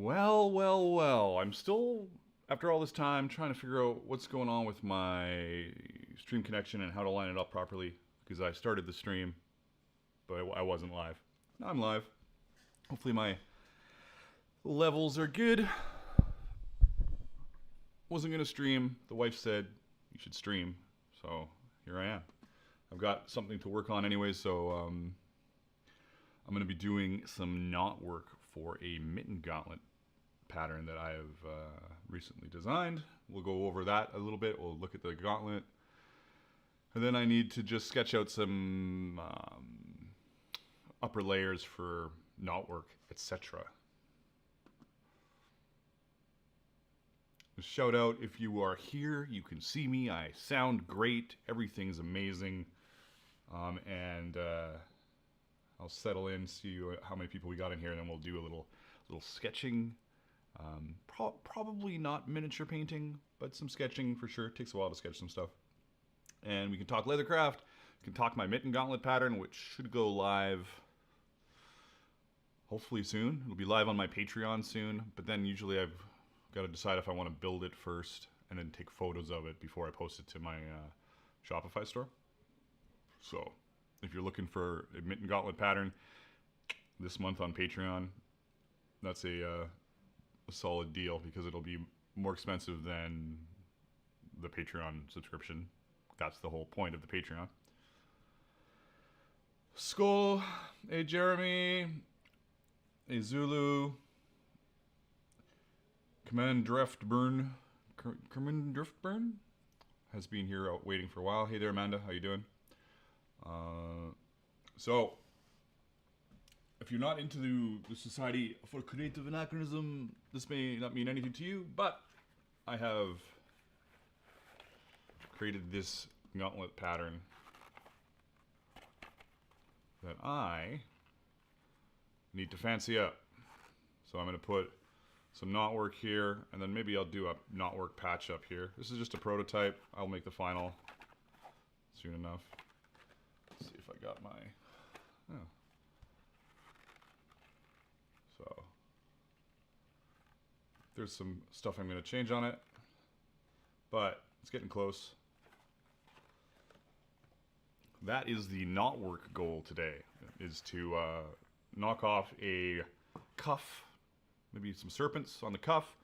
Well. I'm still, after all this time, trying to figure out what's going on with my stream connection and how to line it up properly. Because I started the stream, but I wasn't live. Now I'm live. Hopefully my levels are good. Wasn't going to stream. The wife said you should stream. So here I am. I've got something to work on anyway, so I'm going to be doing some knot work for a mitten gauntlet pattern that I have recently designed. We'll go over that a little bit. We'll look at the gauntlet. And then I need to just sketch out some upper layers for knotwork, etc. Shout out if you are here, you can see me, I sound great, everything's amazing. And I'll settle in, see how many people we got in here, and then we'll do a little sketching. Probably not miniature painting, but some sketching for sure. It takes a while to sketch some stuff. And we can talk leathercraft. We can talk my mitten gauntlet pattern, which should go live hopefully soon. It'll be live on my Patreon soon, but then usually I've got to decide if I want to build it first and then take photos of it before I post it to my Shopify store. So if you're looking for a mitten gauntlet pattern this month on Patreon, that's a solid deal because it'll be more expensive than the Patreon subscription. That's the whole point of the Patreon. Skull, a Jeremy, a Zulu, Command Driftburn has been here out waiting for a while. Hey there, Amanda. How you doing? So, if you're not into the Society for Creative Anachronism, this may not mean anything to you, but I have created this gauntlet pattern that I need to fancy up. So I'm going to put some knotwork here, and then maybe I'll do a knotwork patch up here. This is just a prototype. I'll make the final soon enough. Let's see if I got my... Oh. So there's some stuff I'm going to change on it, but it's getting close. That is the knotwork goal today, is to knock off a cuff, maybe some serpents on the cuff,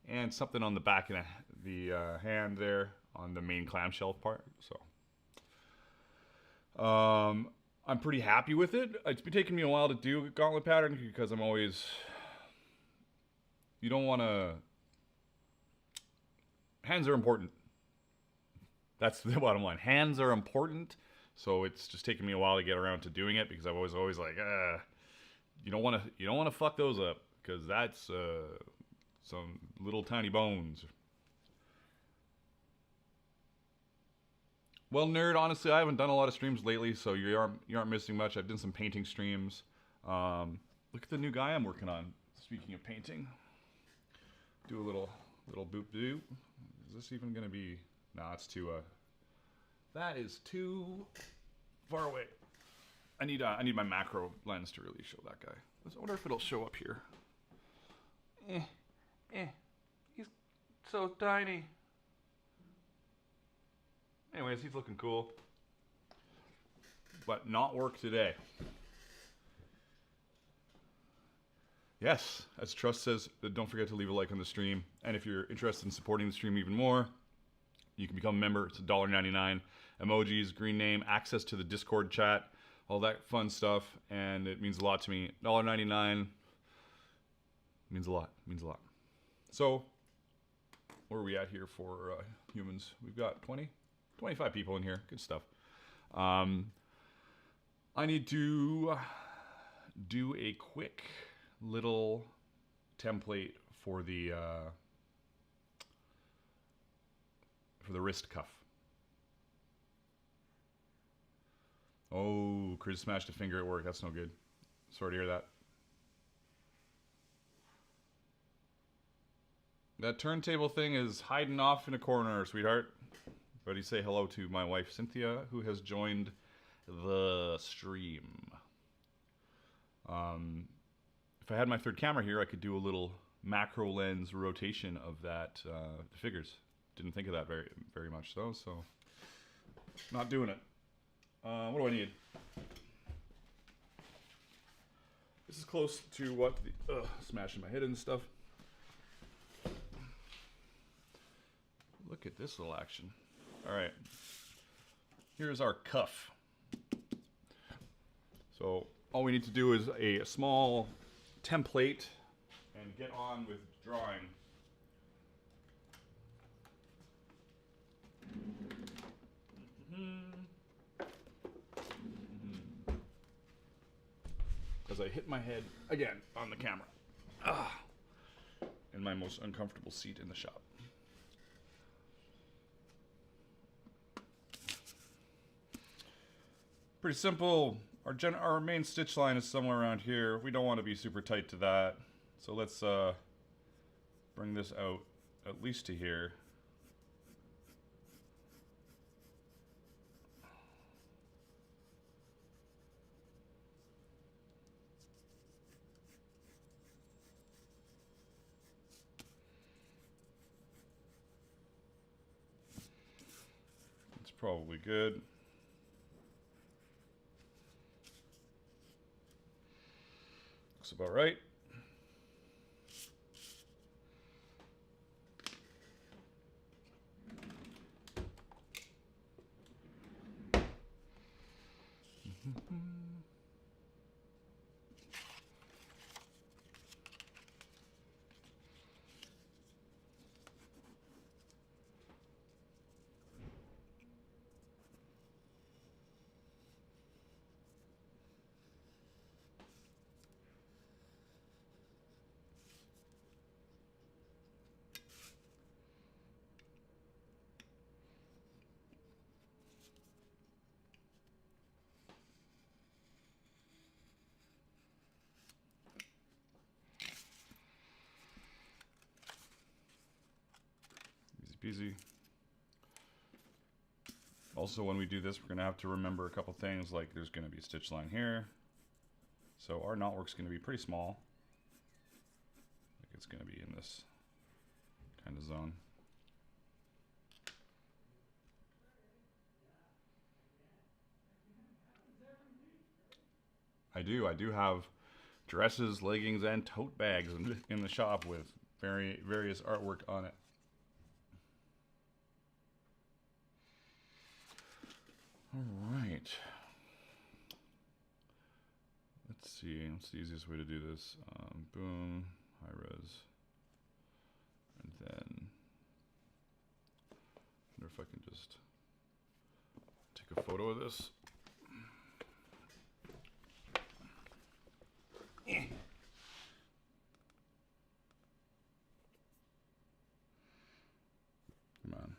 and something on the back of the hand there on the main clamshell part. So I'm pretty happy with it. It's been taking me a while to do a gauntlet pattern because I'm always... You don't want to... Hands are important. That's the bottom line. Hands are important. So it's just taking me a while to get around to doing it because I was always like, you don't want to fuck those up because that's some little tiny bones. Well, nerd, honestly, I haven't done a lot of streams lately, so you aren't missing much. I've done some painting streams. Look at the new guy I'm working on. Speaking of painting, do a little boop doop. Is this even gonna be? Nah, it's too. That is too far away. I need my macro lens to really show that guy. I wonder if it'll show up here. He's so tiny. Anyways, he's looking cool. But knotwork today. Yes, as Trust says, don't forget to leave a like on the stream. And if you're interested in supporting the stream even more, you can become a member. It's $1.99. Emojis, green name, access to the Discord chat, all that fun stuff. And it means a lot to me. $1.99 means a lot. Means a lot. So, where are we at here for humans? We've got 25 people in here. Good stuff. I need to do a quick little template for the wrist cuff. Oh, Chris smashed a finger at work. That's no good. Sorry to hear that. That turntable thing is hiding off in a corner, sweetheart. Everybody say hello to my wife, Cynthia, who has joined the stream. If I had my third camera here, I could do a little macro lens rotation of that figures. Didn't think of that very much though, so not doing it. What do I need? This is close to what the smashing my head and stuff. Look at this little action. All right, here's our cuff. So all we need to do is a small template and get on with drawing. Because I hit my head again on the camera. In my most uncomfortable seat in the shop. Pretty simple. Our main stitch line is somewhere around here. We don't want to be super tight to that. So let's bring this out at least to here. It's probably good. Looks about right. Easy. Also, when we do this, we're going to have to remember a couple things, like there's going to be a stitch line here. So our knotwork's going to be pretty small. Like it's going to be in this kind of zone. I do have dresses, leggings, and tote bags in the shop with various artwork on it. All right. Let's see. What's the easiest way to do this? Boom, high res, and then I wonder if I can just take a photo of this. Come on.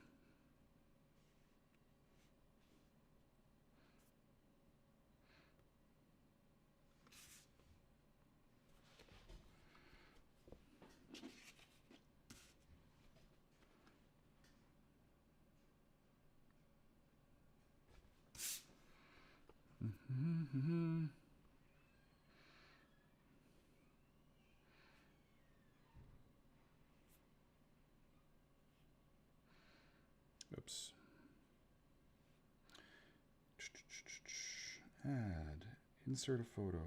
Oops. Add, insert a photo.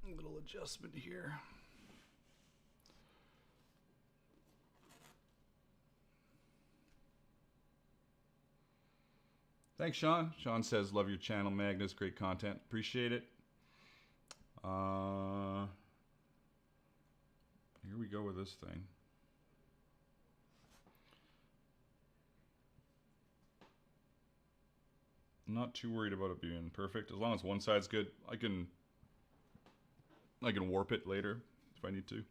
A little adjustment here. Thanks, Sean. Sean says, love your channel, Magnus. Great content. Appreciate it. Here we go with this thing. I'm not too worried about it being perfect. As long as one side's good, I can warp it later if I need to.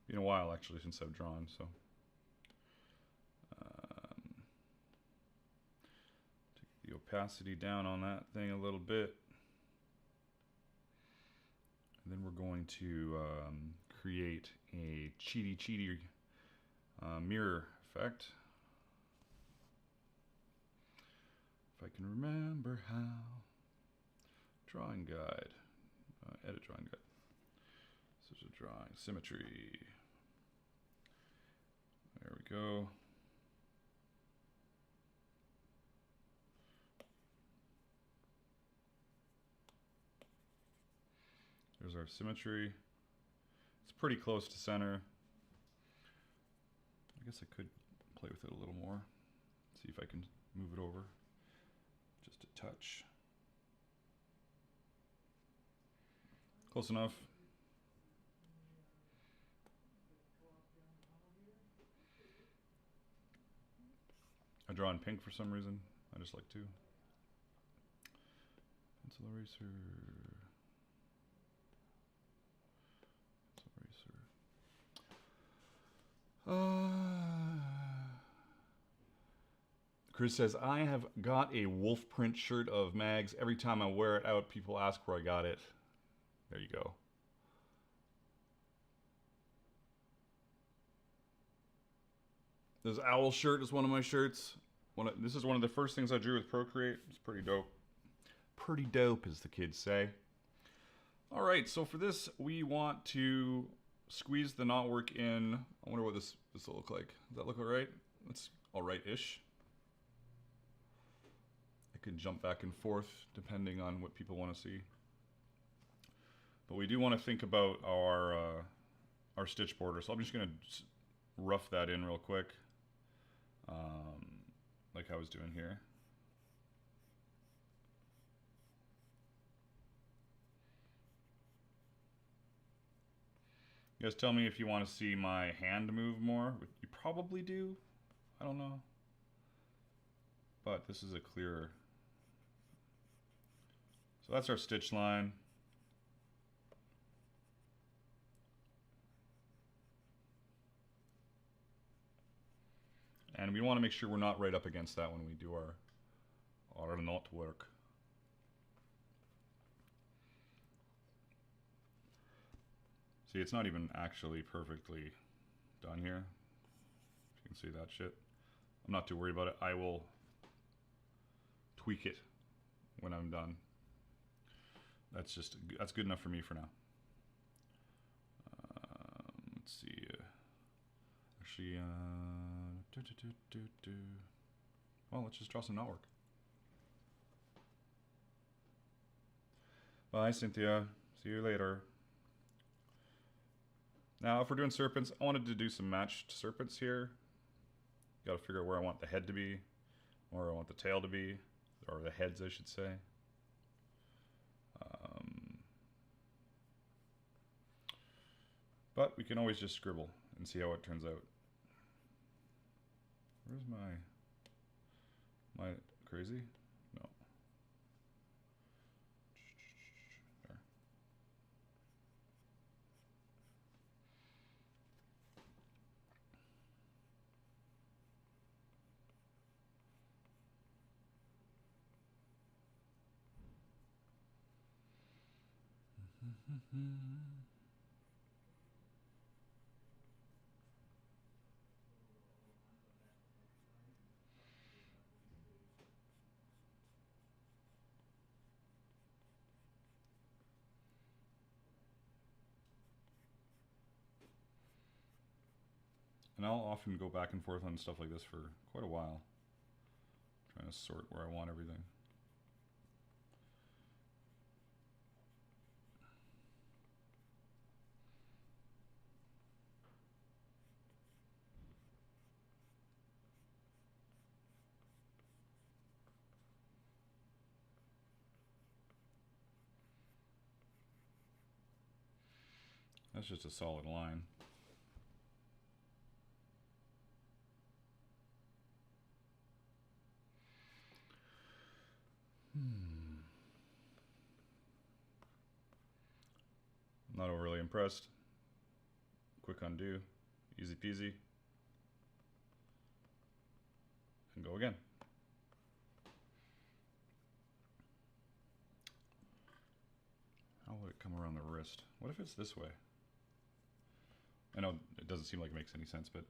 Been a while actually since I've drawn, so take the opacity down on that thing a little bit. And then we're going to create a cheaty mirror effect. If I can remember how. Drawing guide. Edit drawing guide. Such a drawing. Symmetry. There we go. There's our symmetry. It's pretty close to center. I guess I could play with it a little more. See if I can move it over just a touch. Close enough. I draw in pink for some reason. I just like to. Pencil eraser. Chris says, I have got a wolf print shirt of Mags. Every time I wear it out, people ask where I got it. There you go. This owl shirt is one of my shirts. This is one of the first things I drew with Procreate. It's pretty dope. Pretty dope, as the kids say. All right, so for this, we want to squeeze the knotwork in. I wonder what this will look like. Does that look all right? That's all right-ish. I can jump back and forth depending on what people want to see. But we do want to think about our stitch border. So I'm just going to rough that in real quick, like I was doing here. You guys tell me if you want to see my hand move more. You probably do. I don't know. But this is a clearer. So that's our stitch line. And we want to make sure we're not right up against that when we do our knotwork. See, it's not even actually perfectly done here. You can see that shit. I'm not too worried about it. I will tweak it when I'm done. That's good enough for me for now. Let's see. Actually, well, let's just draw some knotwork. Bye, Cynthia. See you later. Now, if we're doing serpents, I wanted to do some matched serpents here. Got to figure out where I want the head to be, where I want the tail to be, or the heads, I should say. But we can always just scribble and see how it turns out. Where's my crazy? No. There. And I'll often go back and forth on stuff like this for quite a while, trying to sort where I want everything. That's just a solid line. Not overly impressed. Quick undo, easy peasy, and go again. somewhere on the wrist. What if it's this way? I know it doesn't seem like it makes any sense, but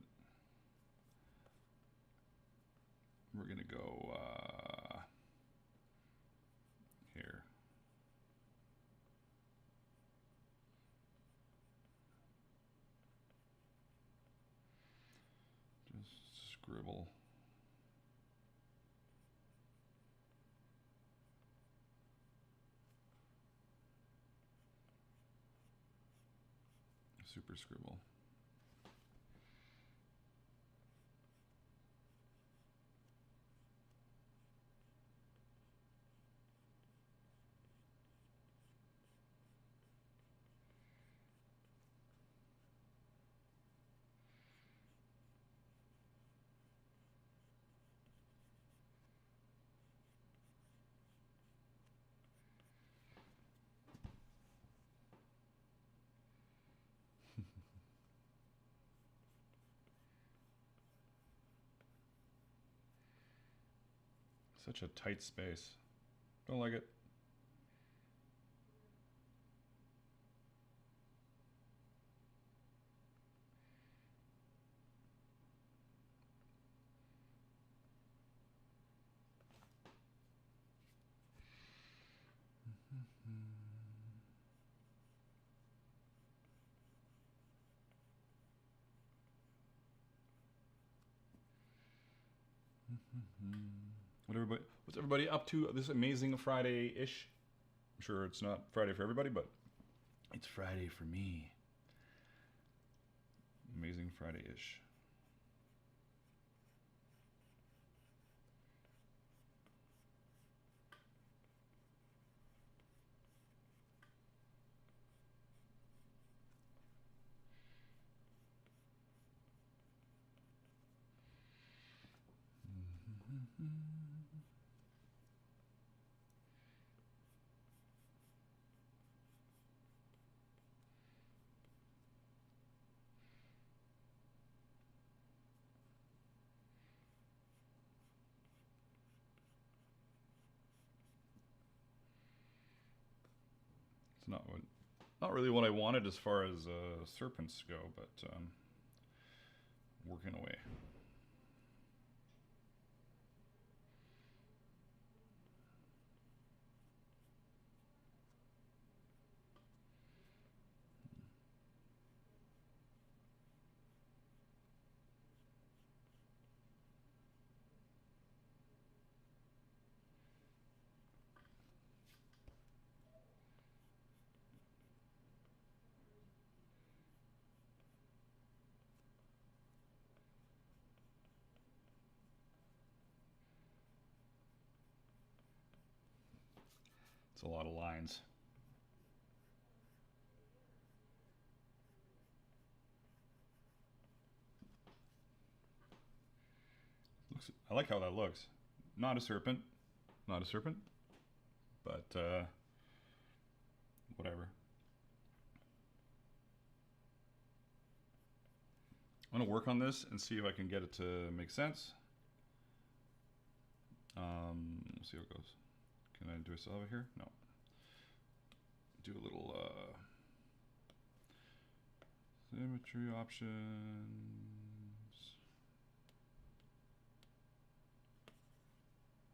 we're gonna go here. Just scribble. Super scribble. Such a tight space. Don't like it. What's everybody up to this amazing Friday-ish? I'm sure it's not Friday for everybody, but it's Friday for me. Amazing Friday-ish. It's not really what I wanted as far as serpents go, but working away. It's a lot of lines. I like how that looks. Not a serpent. Not a serpent. But whatever. I'm going to work on this and see if I can get it to make sense. Let's see how it goes. Can I do I still have it here? No. Do a little symmetry options.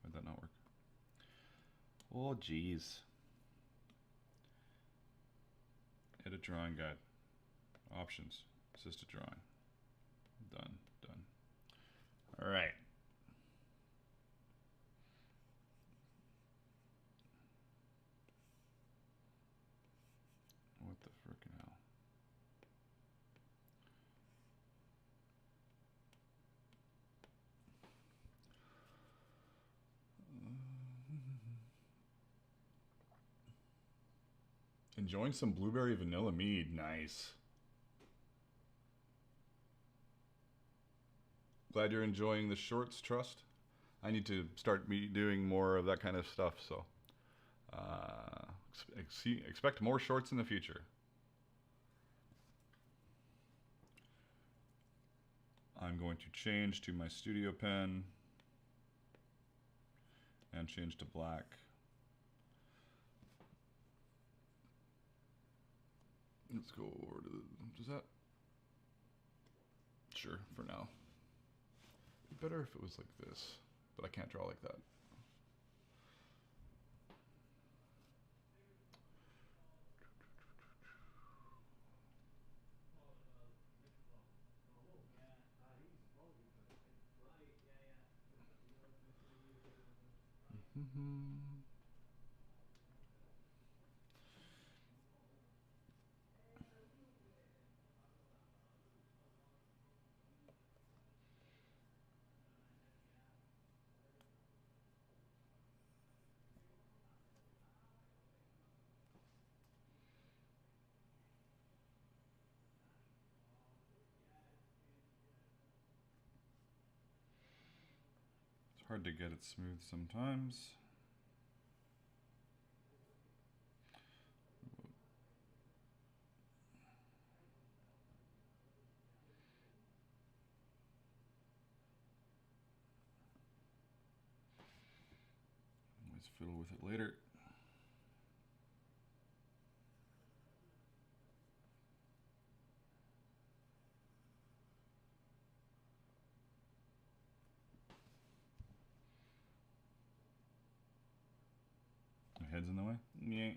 Why'd that not work? Oh, geez. Edit drawing guide. Options. Assisted drawing. Done. Done. All right. What the frickin' hell? Enjoying some blueberry vanilla mead. Nice. Glad you're enjoying the shorts, Trust. I need to start doing more of that kind of stuff, so expect more shorts in the future. I'm going to change to my studio pen and change to black. Let's go over to the, does that? Sure, for now. It'd be better if it was like this, but I can't draw like that. It's hard to get it smooth sometimes. Always fiddle with it later. My head's in the way? Yeah.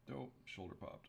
Dope, shoulder popped.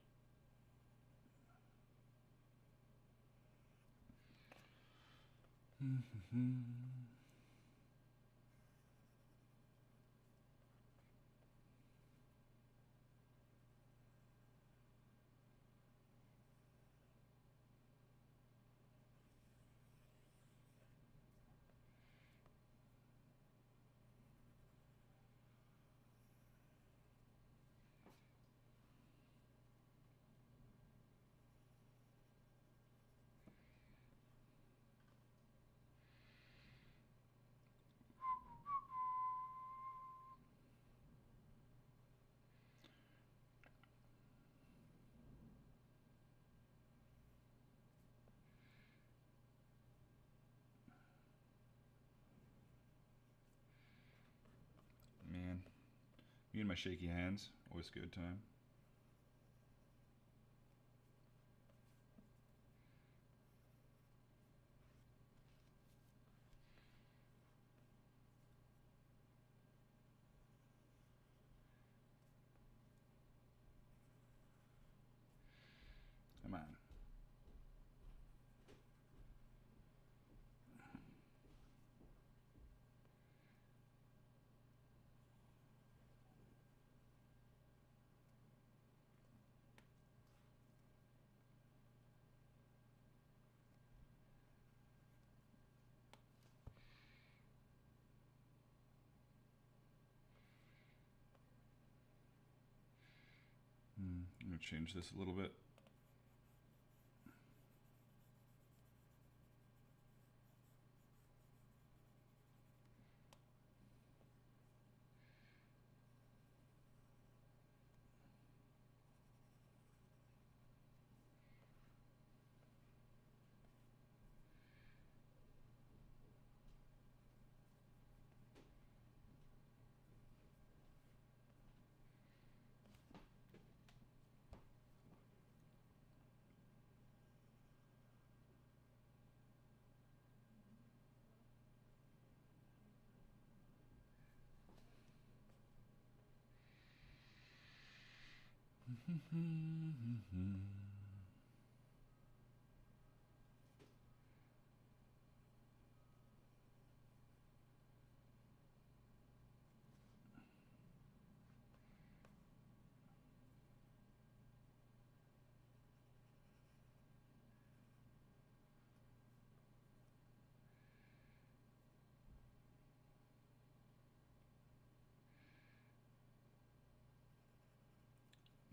Man, me and my shaky hands, always a good time. Come on. I'm going to change this a little bit.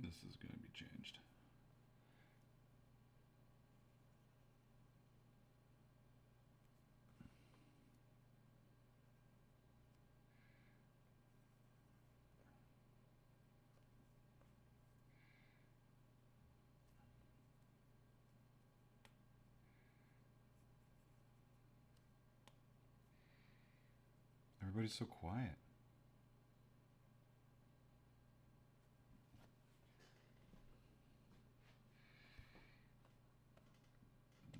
This is going to be changed. Everybody's so quiet.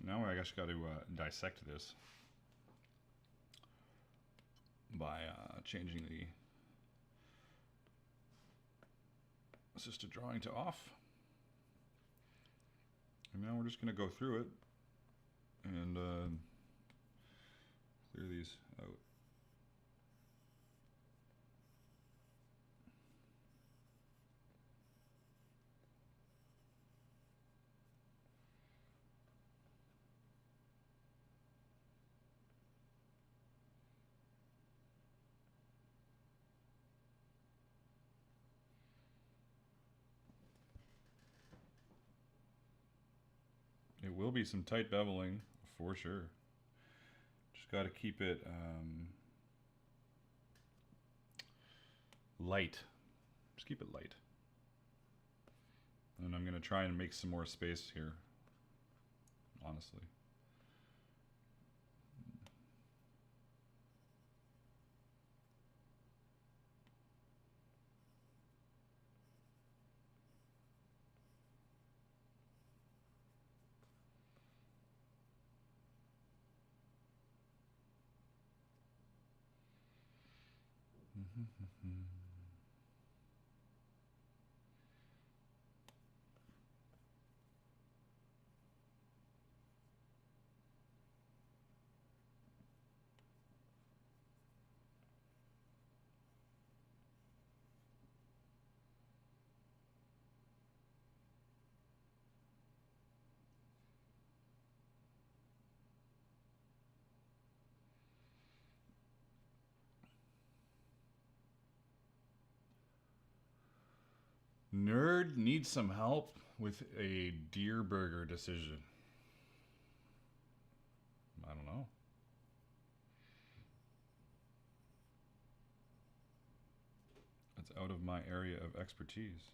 Now I guess got to dissect this by changing the assisted drawing to off. And now we're just going to go through it and clear these out. It will be some tight beveling for sure. Just got to keep it light. Just keep it light. And I'm going to try and make some more space here, honestly. Nerd needs some help with a deer burger decision. I don't know. That's out of my area of expertise.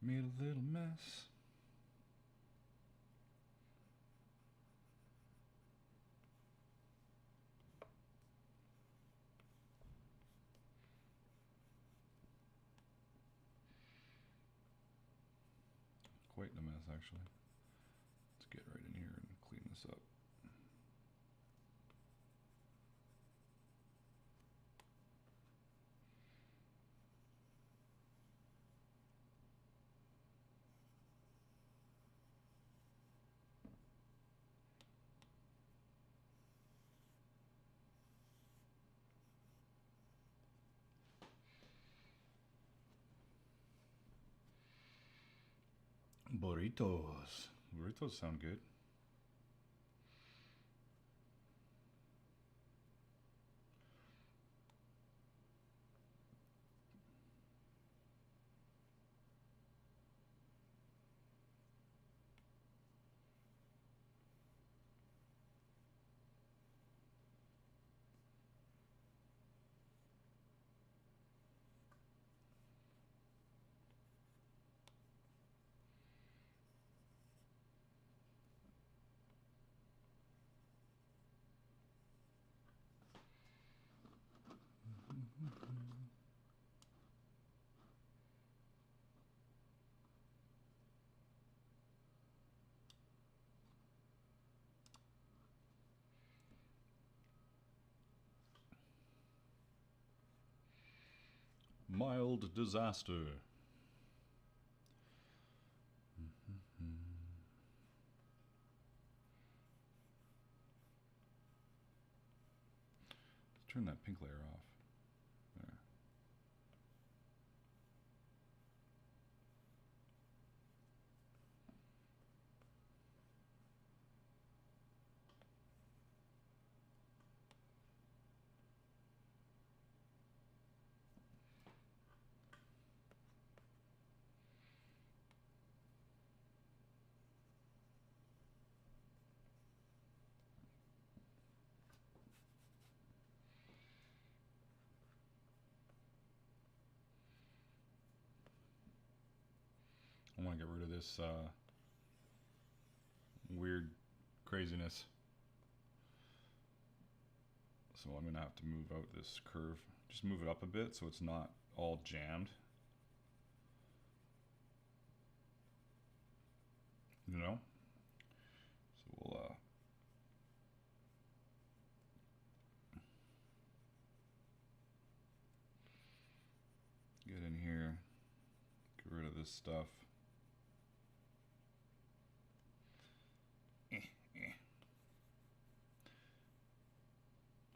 Made a little mess. Quite a mess, actually. Let's get right in here and clean this up. Burritos. Burritos sound good. Untitled Disaster. Turn that pink layer off. There. I want to get rid of this weird craziness. So I'm going to have to move out this curve. Just move it up a bit so it's not all jammed. You know? So we'll get in here, get rid of this stuff.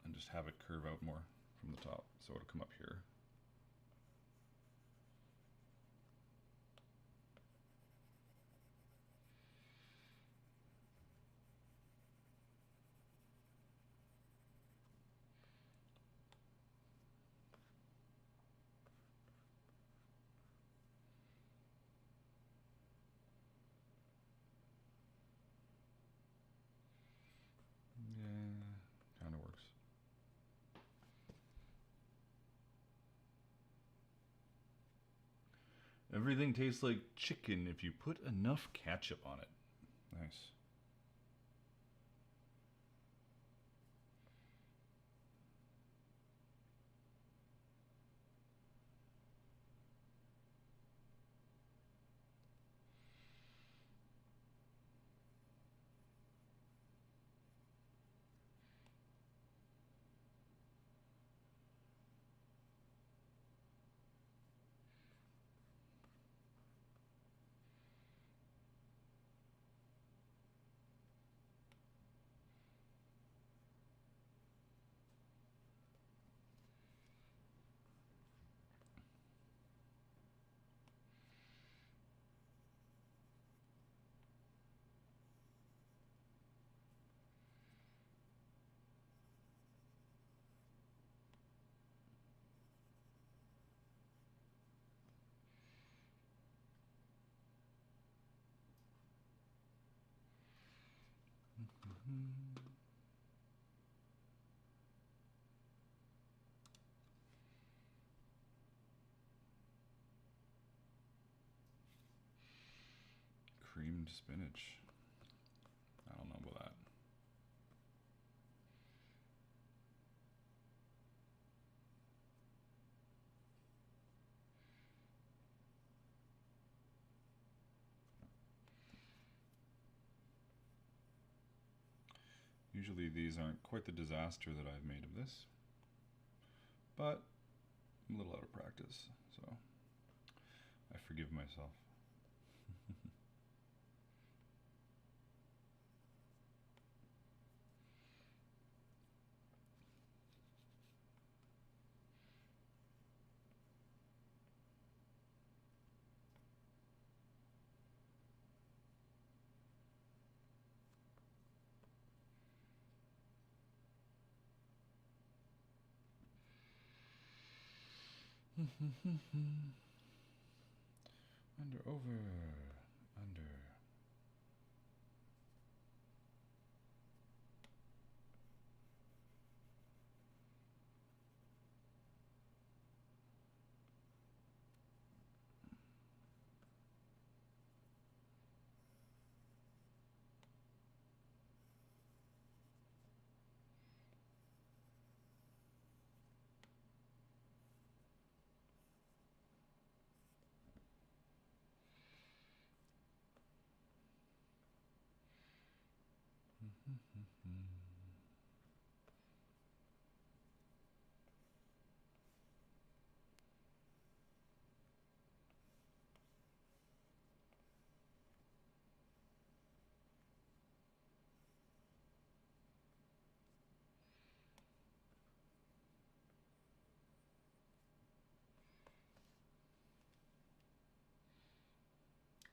And just have it curve out more from the top, so it'll come up here. Yeah, kind of works. Everything tastes like chicken if you put enough ketchup on it. Nice. Creamed spinach. I don't know about that. Usually these aren't quite the disaster that I've made of this, but I'm a little out of practice, so I forgive myself. Under, over, under.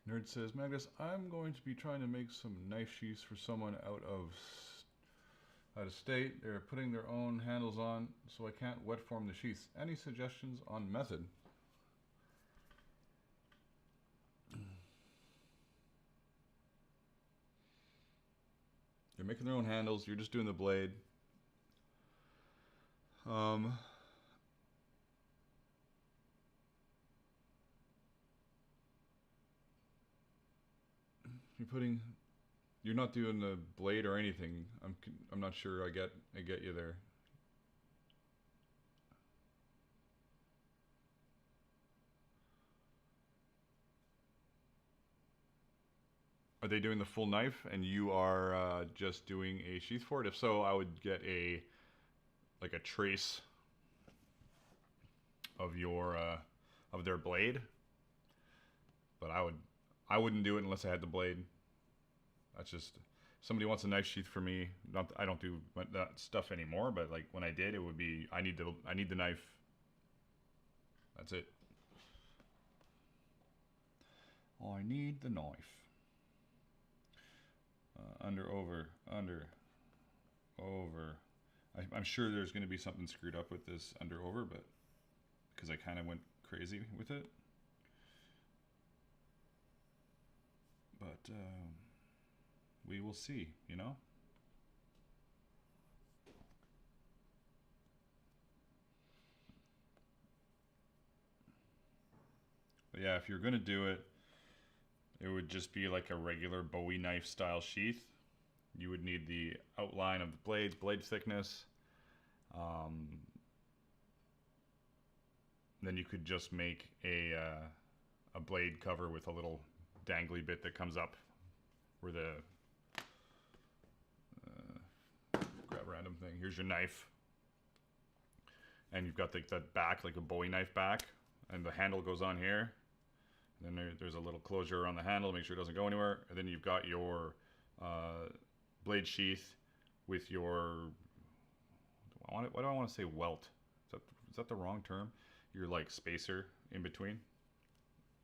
Nerd says, Magnus, I'm going to be trying to make some knife sheaths for someone out of state. They're putting their own handles on, so I can't wet form the sheaths. Any suggestions on method? They're making their own handles. You're just doing the blade. You're not doing the blade or anything. I'm not sure. I get you there. Are they doing the full knife and you are just doing a sheath for it? If so, I would get a trace of of their blade. But I wouldn't do it unless I had the blade. That's just, somebody wants a knife sheath for me. I don't do that stuff anymore, but like when I did, it would be I need the knife. That's it. I need the knife. Under, over. I'm sure there's going to be something screwed up with this under, over, but because I kind of went crazy with it. But we will see, you know? But yeah, if you're going to do it, it would just be like a regular Bowie knife style sheath. You would need the outline of the blades, blade thickness. Then you could just make a blade cover with a little dangly bit that comes up where the grab a random thing. Here's your knife, and you've got that back, like a Bowie knife back, and the handle goes on here. And then there's a little closure around the handle, make sure it doesn't go anywhere. And then you've got your blade sheath with your, why do I want to say welt? Is that the wrong term? Your like spacer in between.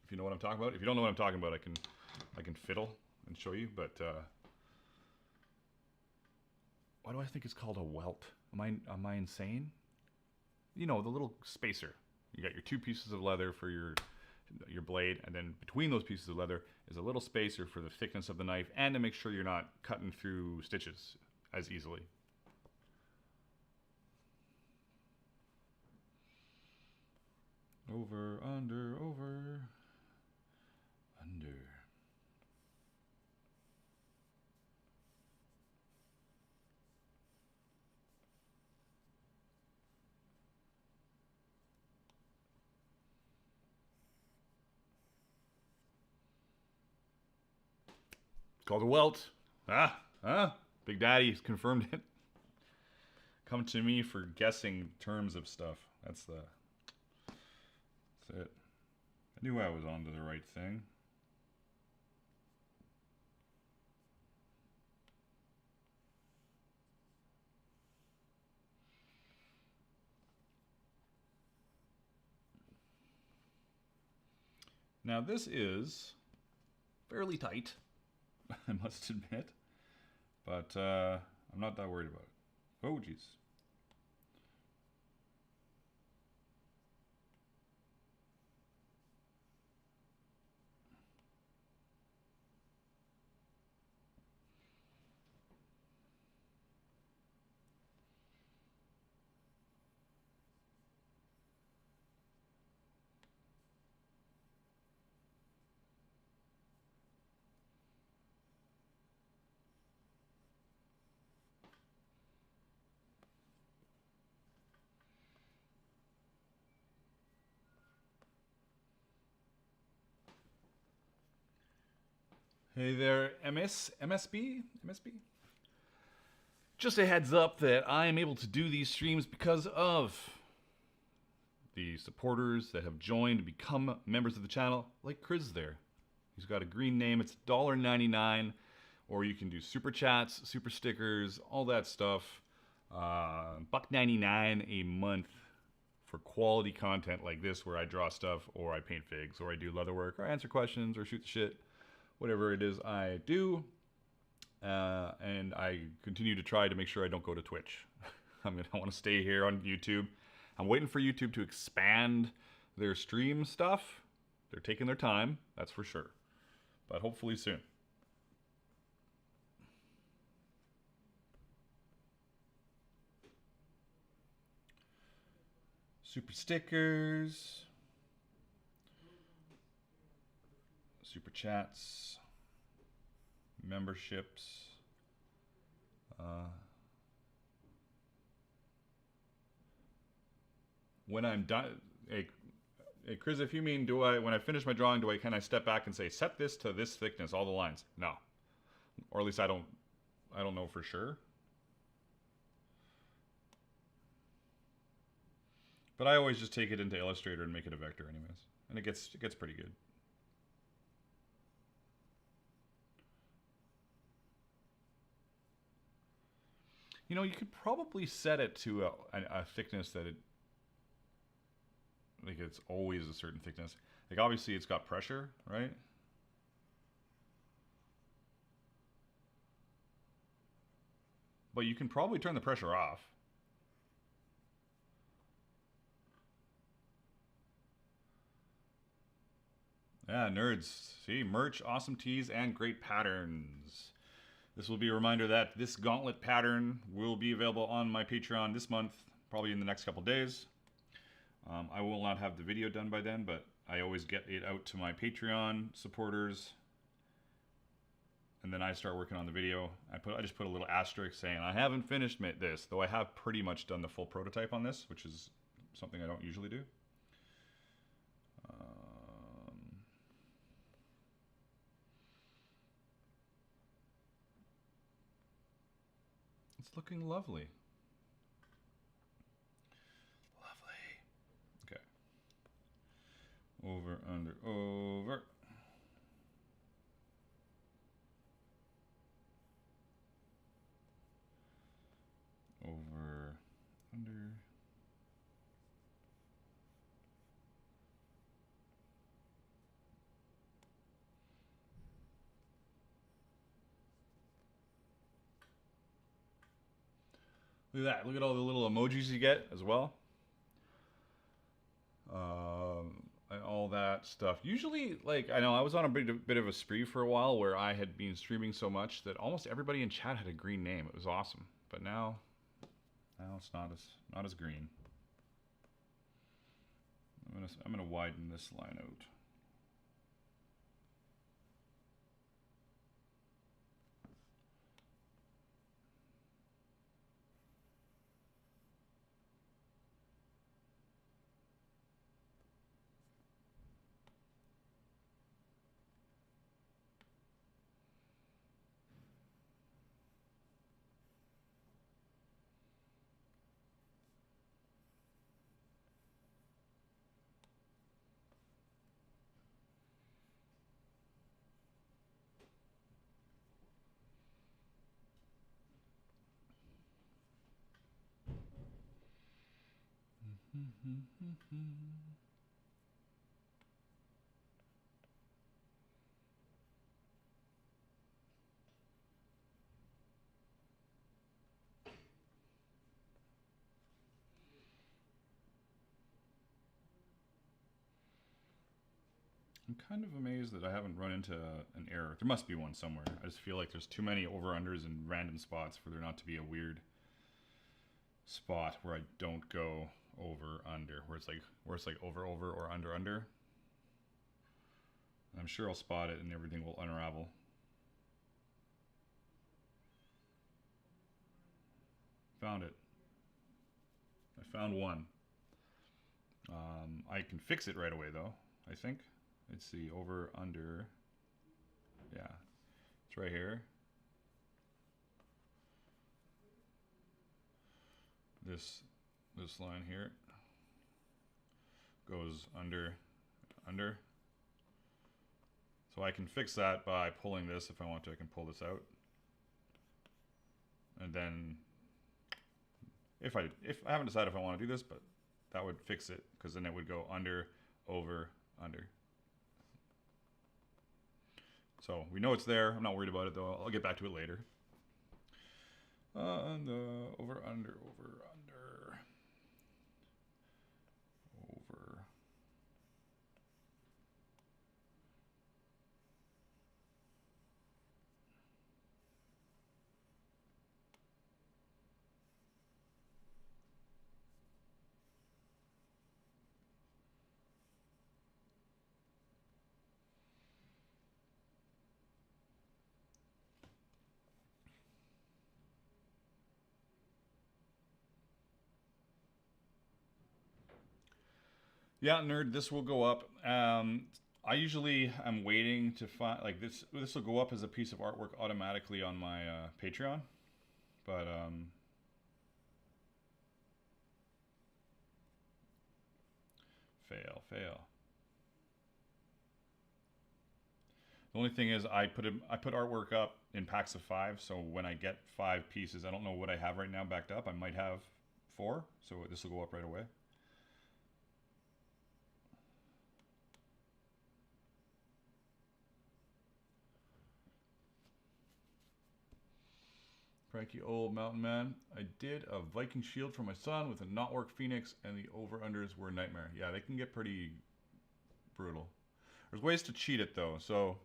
If you know what I'm talking about. If you don't know what I'm talking about, I can fiddle and show you. But why do I think it's called a welt? Am I insane? You know, the little spacer. You got your two pieces of leather for your blade, and then between those pieces of leather is a little spacer for the thickness of the knife and to make sure you're not cutting through stitches as easily. Over, under, under. It's called a welt. Big Daddy's confirmed it. Come to me for guessing terms of stuff. That's it. I knew I was onto the right thing. Now this is fairly tight, I must admit, but I'm not that worried about it. Oh, geez. Hey there, MSB? Just a heads up that I am able to do these streams because of the supporters that have joined to become members of the channel, like Chris there. He's got a green name, it's $1.99, or you can do super chats, super stickers, all that stuff. $1.99 a month for quality content like this where I draw stuff, or I paint figs, or I do leatherwork, or answer questions, or shoot the shit. whatever it is I do. And I continue to try to make sure I don't go to Twitch. I want to stay here on YouTube. I'm waiting for YouTube to expand their stream stuff. They're taking their time, that's for sure. But hopefully soon. Super stickers. Super chats. Memberships. When I'm done, hey Chris, if you mean when I finish my drawing, can I step back and say set this to this thickness, all the lines? No, or at least I don't know for sure. But I always just take it into Illustrator and make it a vector, anyways, and it gets pretty good. You know, you could probably set it to a thickness that it's always a certain thickness. Like obviously it's got pressure, right? But you can probably turn the pressure off. Yeah, nerds. See, merch, awesome tees, and great patterns. This will be a reminder that this gauntlet pattern will be available on my Patreon this month, probably in the next couple days. I will not have the video done by then, but I always get it out to my Patreon supporters, and then I start working on the video. I just put a little asterisk saying I haven't finished this, though I have pretty much done the full prototype on this, which is something I don't usually do. It's looking lovely. Okay. Over, under, over. Over, under. Look at that. Look at all the little emojis you get as well. And all that stuff. Usually, like, I know I was on a bit of a spree for a while where I had been streaming so much that almost everybody in chat had a green name. It was awesome. But now it's not as green. I'm gonna widen this line out. I'm kind of amazed that I haven't run into an error. There must be one somewhere. I just feel like there's too many over-unders and random spots for there not to be a weird spot where I don't go over-under, where it's like over-over or under-under. I'm sure I'll spot it and everything will unravel. Found it. I found one. I can fix it right away though, I think. Let's see, over, under. Yeah, it's right here. This line here goes under. So I can fix that by pulling this. If I want to, I can pull this out. And then if I haven't decided if I want to do this, but that would fix it, because then it would go under, over, under. So we know it's there. I'm not worried about it though. I'll get back to it later. And over, under, over, under, over. Yeah, nerd, this will go up. I usually am waiting to find like this. This will go up as a piece of artwork automatically on my Patreon, but fail, fail. The only thing is, I put artwork up in packs of 5. So when I get 5 pieces, I don't know what I have right now backed up. I might have 4, so this will go up right away. Cranky old mountain man. I did a Viking shield for my son with a Knotwork Phoenix, and the over-unders were a nightmare. Yeah, they can get pretty brutal. There's ways to cheat it though. So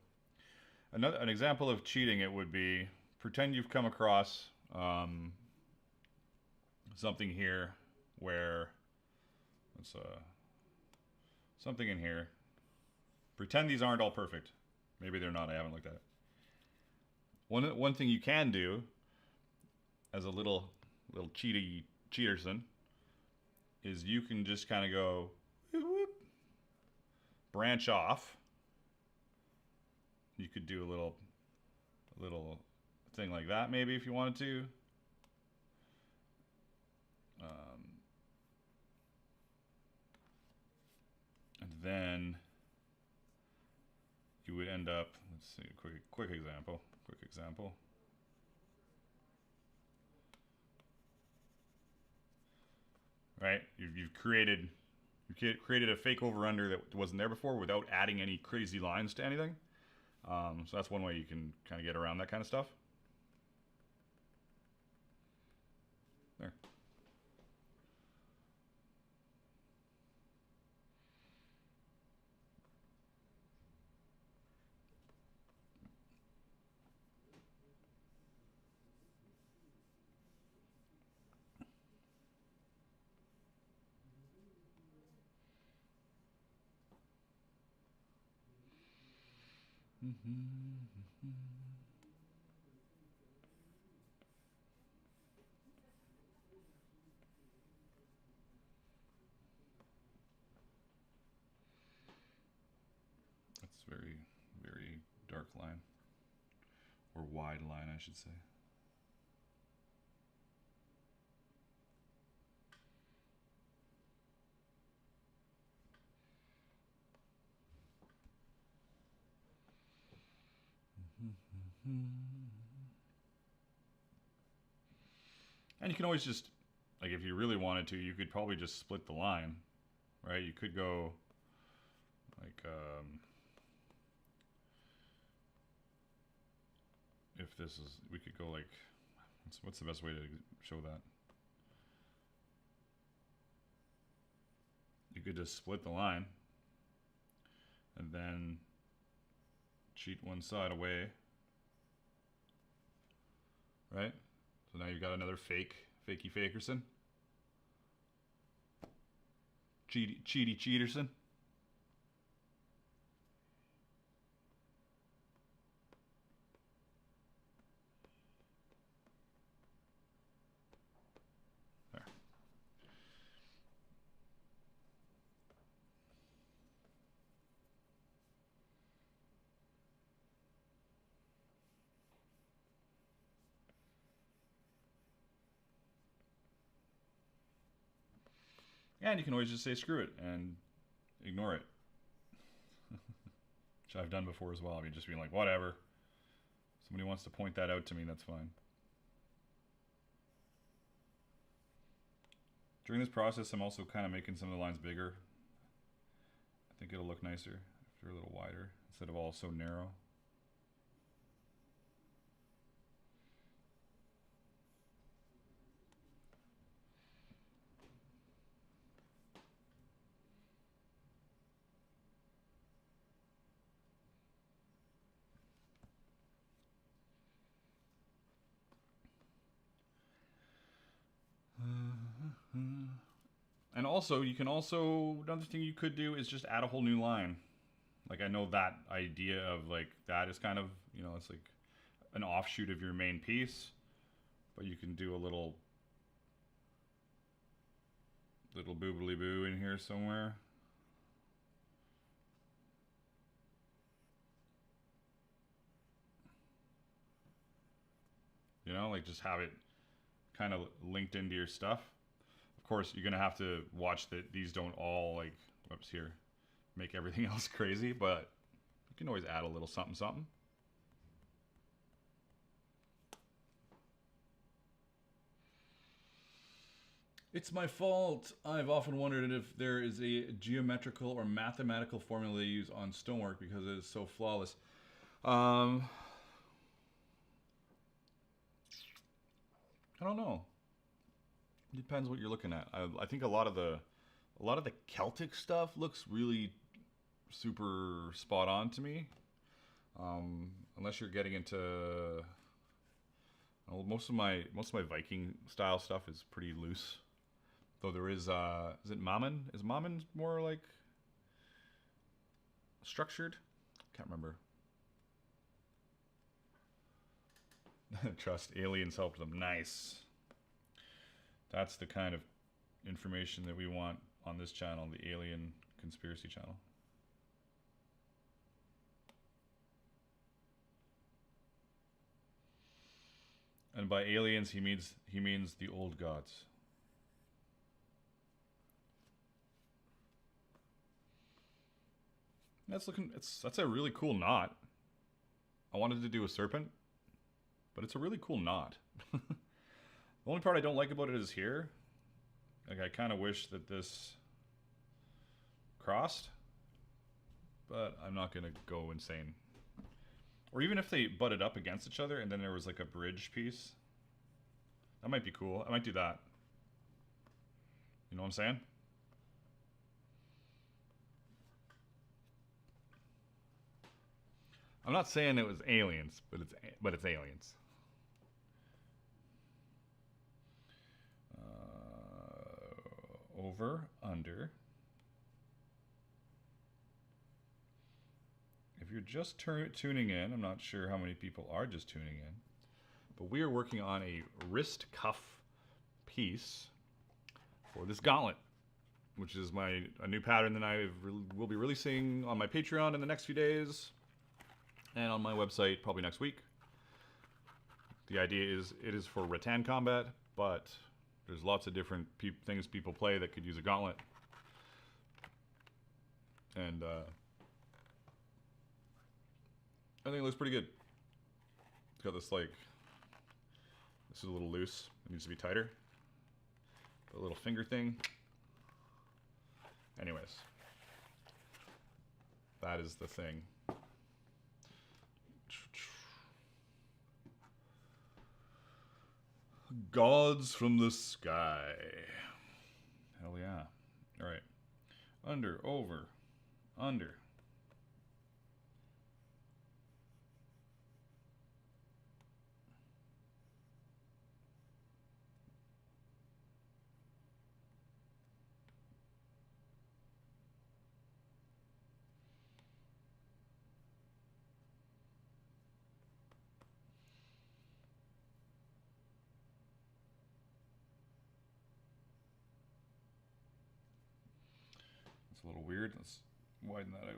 an example of cheating it would be, pretend you've come across something here where it's something in here. Pretend these aren't all perfect. Maybe they're not. I haven't looked at it. One thing you can do as a little cheaterson is you can just kind of go whoop, whoop, branch off. You could do a little thing like that maybe if you wanted to. And then you would end up, let's see, quick example. Right? You've created a fake over-under that wasn't there before without adding any crazy lines to anything. So that's one way you can kind of get around that kind of stuff. There. That's very, very dark line. Or wide line, I should say. And you can always just, like, if you really wanted to, you could probably just split the line, right? You could go, like, if this is, we could go like, what's the best way to show that? You could just split the line and then cheat one side away, right? So now you've got another fakey fakerson. Cheaty cheaterson. There. And you can always just say screw it and ignore it. Which I've done before as well. I mean, just being like, whatever. Somebody wants to point that out to me, that's fine. During this process, I'm also kind of making some of the lines bigger. I think it'll look nicer if they're a little wider instead of all so narrow. also, you can also, another thing you could do is just add a whole new line. Like, I know that idea of like, that is kind of, you know, it's like an offshoot of your main piece, but you can do a little boobly boo in here somewhere. You know, like just have it kind of linked into your stuff. Of course, you're gonna have to watch that these don't all like, whoops, here, make everything else crazy, but you can always add a little something something. It's my fault. I've often wondered if there is a geometrical or mathematical formula they use on stonework because it is so flawless. I don't know. It depends what you're looking at. I think a lot of the Celtic stuff looks really super spot on to me. Unless you're getting into, well, most of my Viking style stuff is pretty loose. Though there is it Mammon? Is Mammon more like structured? Can't remember. Trust aliens helped them. Nice. That's the kind of information that we want on this channel, the alien conspiracy channel. And by aliens he means the old gods. That's a really cool knot. I wanted to do a serpent, but it's a really cool knot. The only part I don't like about it is here. Like, I kind of wish that this crossed, but I'm not gonna go insane. Or even if they butted up against each other and then there was like a bridge piece, that might be cool. I might do that. You know what I'm saying? I'm not saying it was aliens, but it's aliens. Over, under. If you're just tuning in, I'm not sure how many people are just tuning in, but we are working on a wrist cuff piece for this gauntlet, which is a new pattern that I will be releasing on my Patreon in the next few days and on my website probably next week. The idea is it is for rattan combat, but there's lots of different things people play that could use a gauntlet. And I think it looks pretty good. It's got this like, this is a little loose. It needs to be tighter. A little finger thing. Anyways, that is the thing. Gods from the sky. Hell yeah. All right. Under, over, under. It's a little weird. Let's widen that out.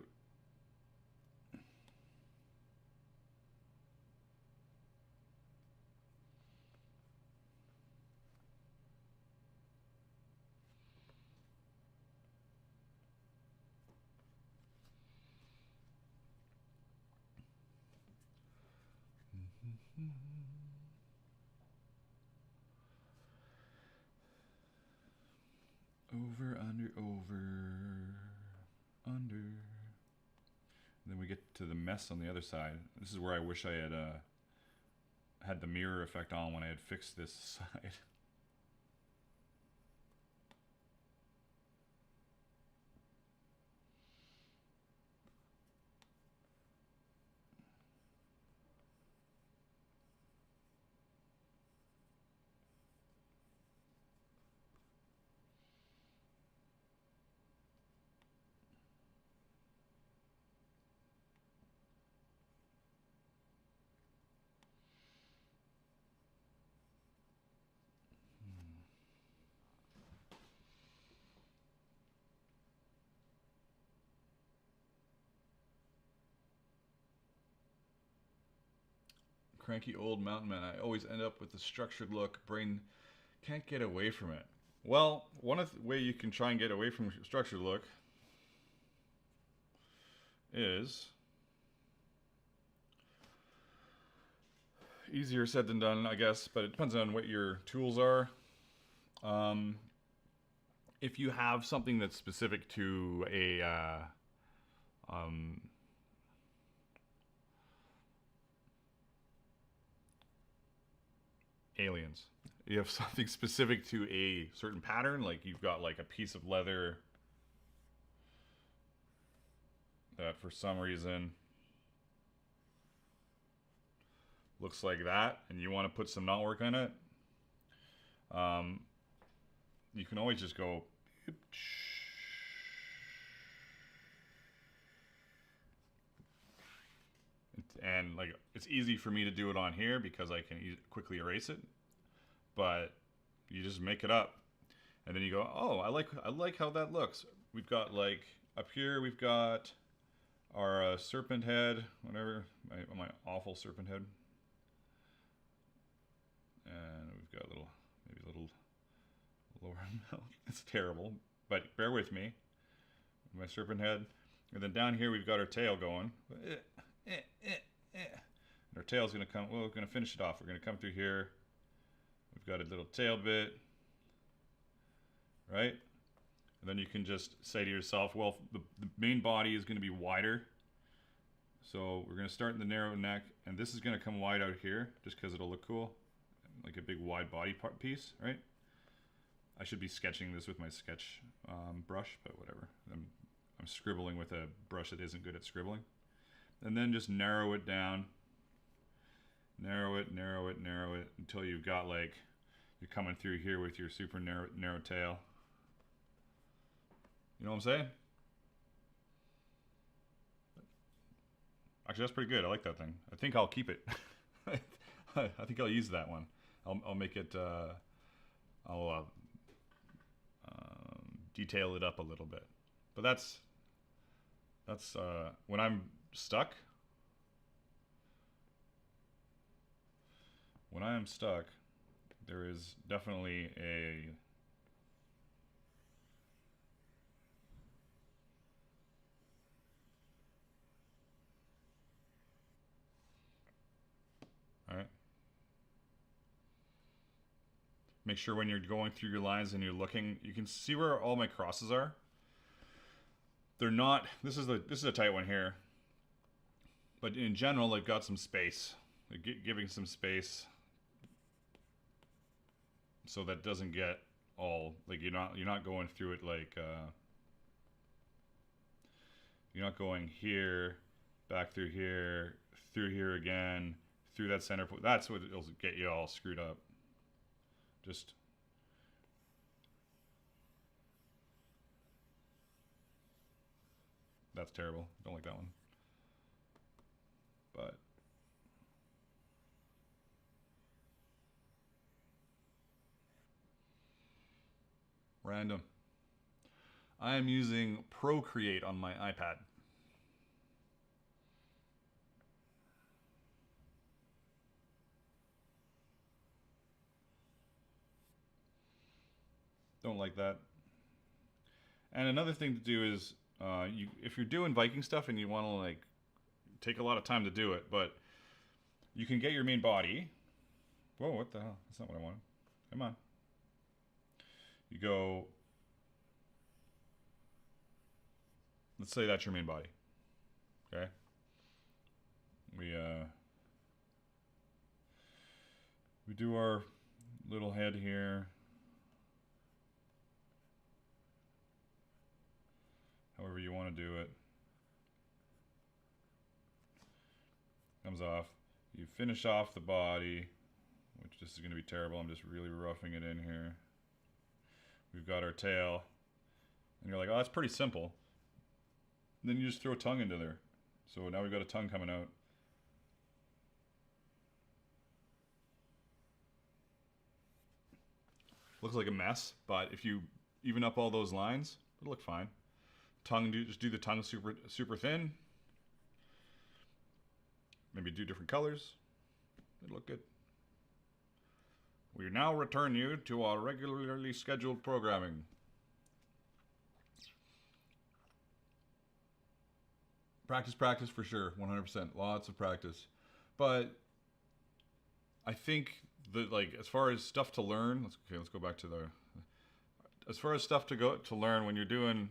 Over, under, over, under. And then we get to the mess on the other side. This is where I wish I had had the mirror effect on when I had fixed this side. cranky old mountain man. I always end up with the structured look. Brain can't get away from it. Well, one of the way you can try and get away from structured look is easier said than done, I guess, but it depends on what your tools are. If you have something that's specific to a aliens, you have something specific to a certain pattern, like you've got like a piece of leather that for some reason looks like that, and you want to put some knotwork on it, you can always just go and like it's easy for me to do it on here because I can quickly erase it, but you just make it up and then you go, oh, I like how that looks. We've got like up here we've got our serpent head, whatever, my awful serpent head, and we've got maybe a little lower mouth. It's terrible, but bear with me. My serpent head, and then down here we've got our tail going. And our tail's gonna come. Well, we're gonna finish it off. We're gonna come through here. We've got a little tail bit, right? And then you can just say to yourself, well, the main body is gonna be wider. So we're gonna start in the narrow neck, and this is gonna come wide out here, just because it'll look cool, like a big wide body piece, right? I should be sketching this with my sketch brush, but whatever. I'm scribbling with a brush that isn't good at scribbling. And then just narrow it down. Narrow it until you've got like, you're coming through here with your super narrow tail. You know what I'm saying? Actually, that's pretty good. I like that thing. I think I'll keep it. I think I'll use that one. I'll make it, I'll detail it up a little bit. But that's when I'm stuck. When I am stuck, there is definitely a all right. Make sure when you're going through your lines and you're looking, you can see where all my crosses are. They're not, this is a tight one here, but in general they've got some space, giving some space so that doesn't get all, like you're not going through it like you're not going here, back through here again, through that center point. That's what it'll get you all screwed up. Just that's terrible. Don't like that one. But random. I am using Procreate on my iPad. Don't like that. And another thing to do is, if you're doing Viking stuff and you want to like take a lot of time to do it, but you can get your main body. Whoa, what the hell? That's not what I wanted. Come on. You go. Let's say that's your main body. Okay. We do our little head here. However you want to do it. Comes off. You finish off the body, which this is going to be terrible. I'm just really roughing it in here. We've got our tail. And you're like, oh, that's pretty simple. And then you just throw a tongue into there. So now we've got a tongue coming out. Looks like a mess, but if you even up all those lines, it'll look fine. Tongue, just do the tongue super thin. Maybe do different colors. It looked good. We now return you to our regularly scheduled programming. Practice, practice for sure, 100%. Lots of practice. But I think that, like, as far as stuff to learn, let's go back to the. As far as stuff to learn when you're doing,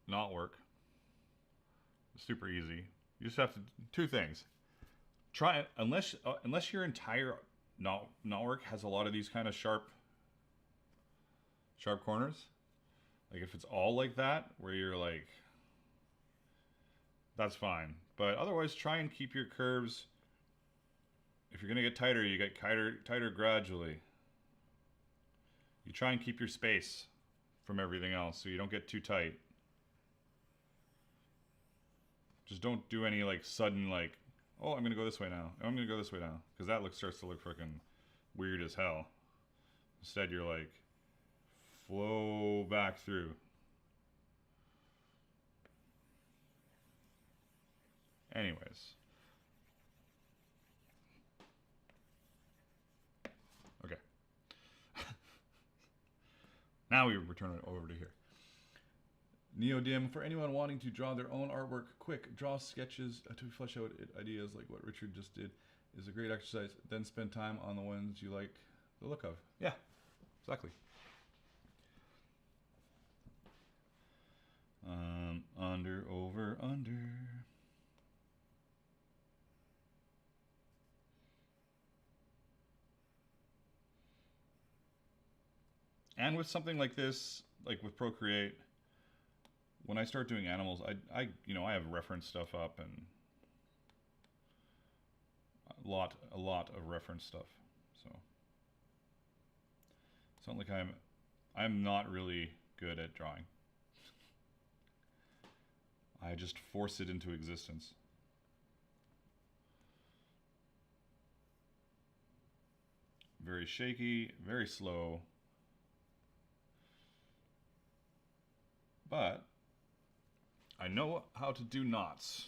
Knotwork, super easy. You just have to two things. Try it unless your entire knotwork has a lot of these kind of sharp corners. Like if it's all like that, where you're like, that's fine. But otherwise, try and keep your curves. If you're gonna get tighter, you get tighter gradually. You try and keep your space from everything else, so you don't get too tight. Just don't do any like sudden like, oh, I'm gonna go this way now. Oh, I'm gonna go this way now, because that starts to look freaking weird as hell. Instead, you're like, flow back through. Anyways. Okay. Now we return it over to here. NeoDim, for anyone wanting to draw their own artwork, quick, draw sketches to flesh out ideas like what Richard just did is a great exercise. Then spend time on the ones you like the look of. Yeah, exactly. Under, over, under. And with something like this, like with Procreate, when I start doing animals, I have reference stuff up and a lot of reference stuff. So it's not like I'm not really good at drawing. I just force it into existence. Very shaky, very slow. But I know how to do knots.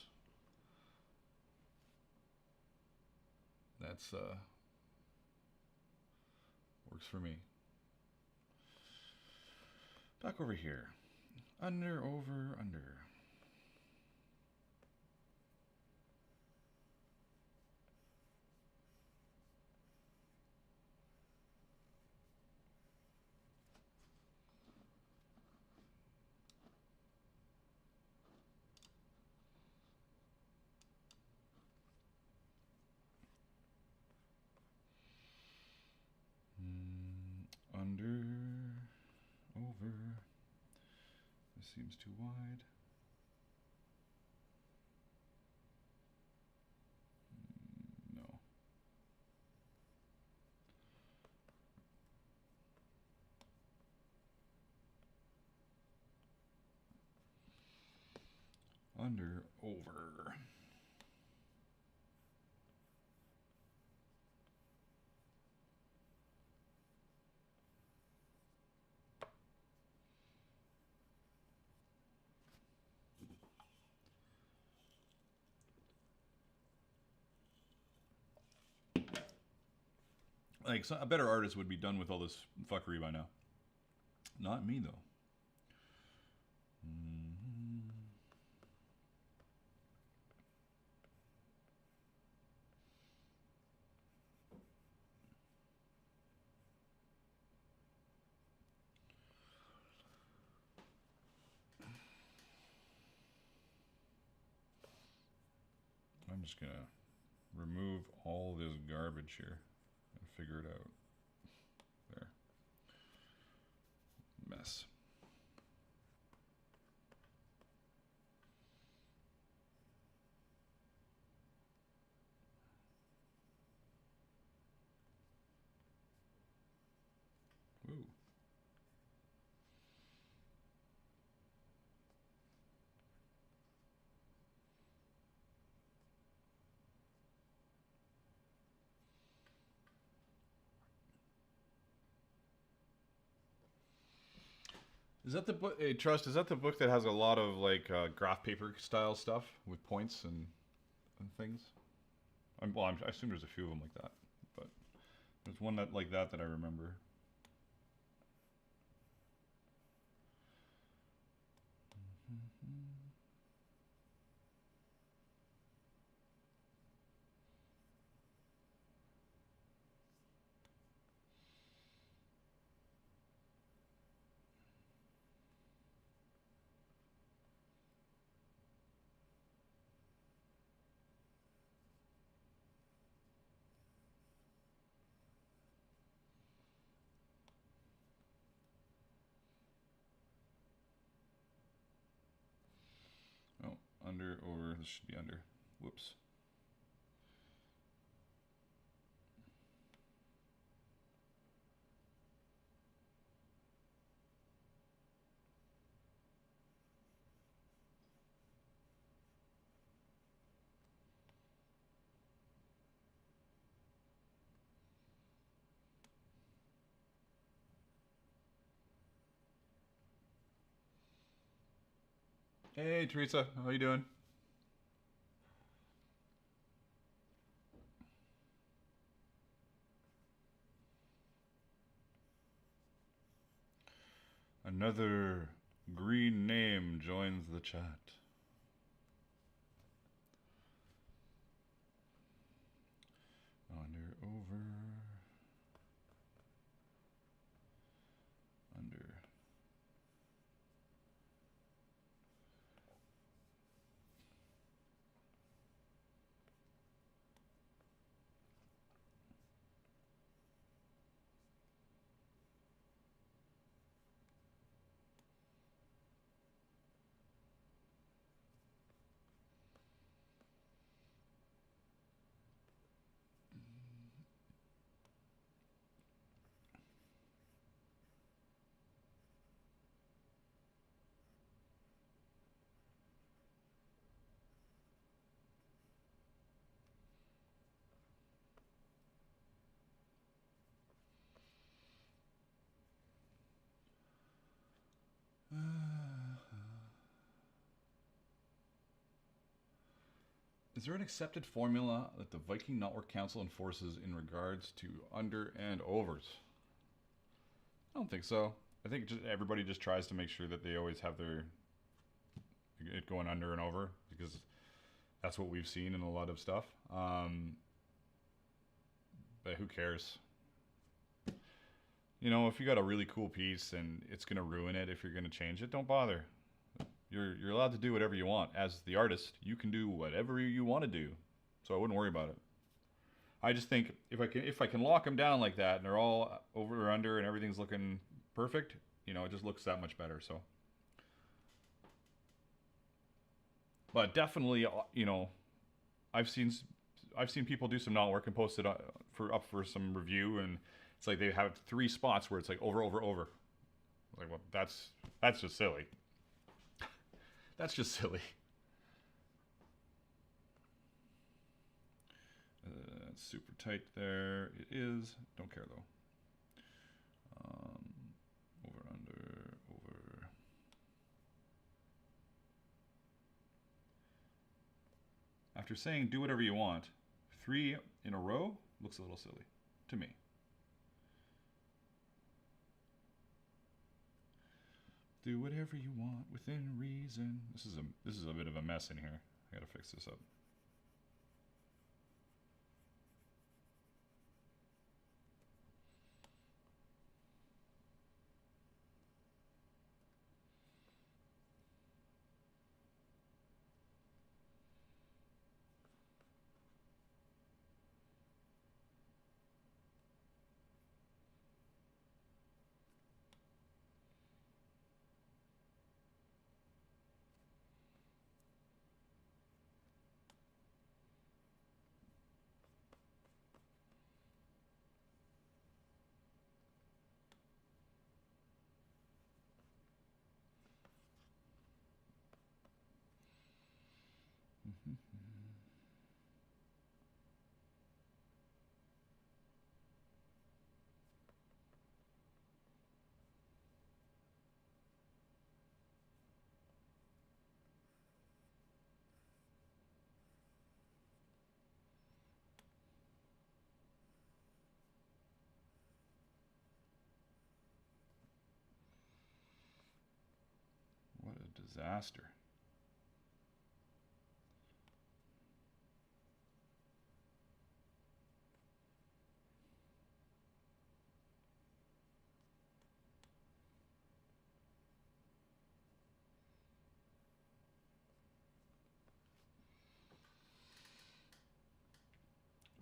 That's works for me. Back over here. Under, over, under. Under, over. This seems too wide. No. Under, over. Like, a better artist would be done with all this fuckery by now. Not me, though. I'm just gonna remove all this garbage here and figure it out. There. Mess. Ooh. Is that the book? Hey, Trust. Is that the book that has a lot of like graph paper style stuff with points and things? I assume there's a few of them like that, but there's one that like that I remember. Oh, under, over. This should be under. Whoops. Hey, Teresa. How you doing? Another green name joins the chat. Under, over, under. Is there an accepted formula that the Viking Knotwork Council enforces in regards to under and overs? I don't think so. I think everybody just tries to make sure that they always have it going under and over because that's what we've seen in a lot of stuff. But who cares? You know, if you got a really cool piece and it's gonna ruin it if you're gonna change it, don't bother. You're allowed to do whatever you want. As the artist, you can do whatever you want to do. So I wouldn't worry about it. I just think if I can lock them down like that and they're all over or under and everything's looking perfect, you know, it just looks that much better. So, but definitely, you know, I've seen people do some knot work and post it up for some review, and it's like they have 3 spots where it's like over, over, over. Like, well, that's just silly. That's just silly. It's super tight there. It is. Don't care though. Over, under, over. After saying do whatever you want, 3 in a row looks a little silly to me. Do whatever you want within reason. This is a bit of a mess in here. I gotta fix this up. Disaster.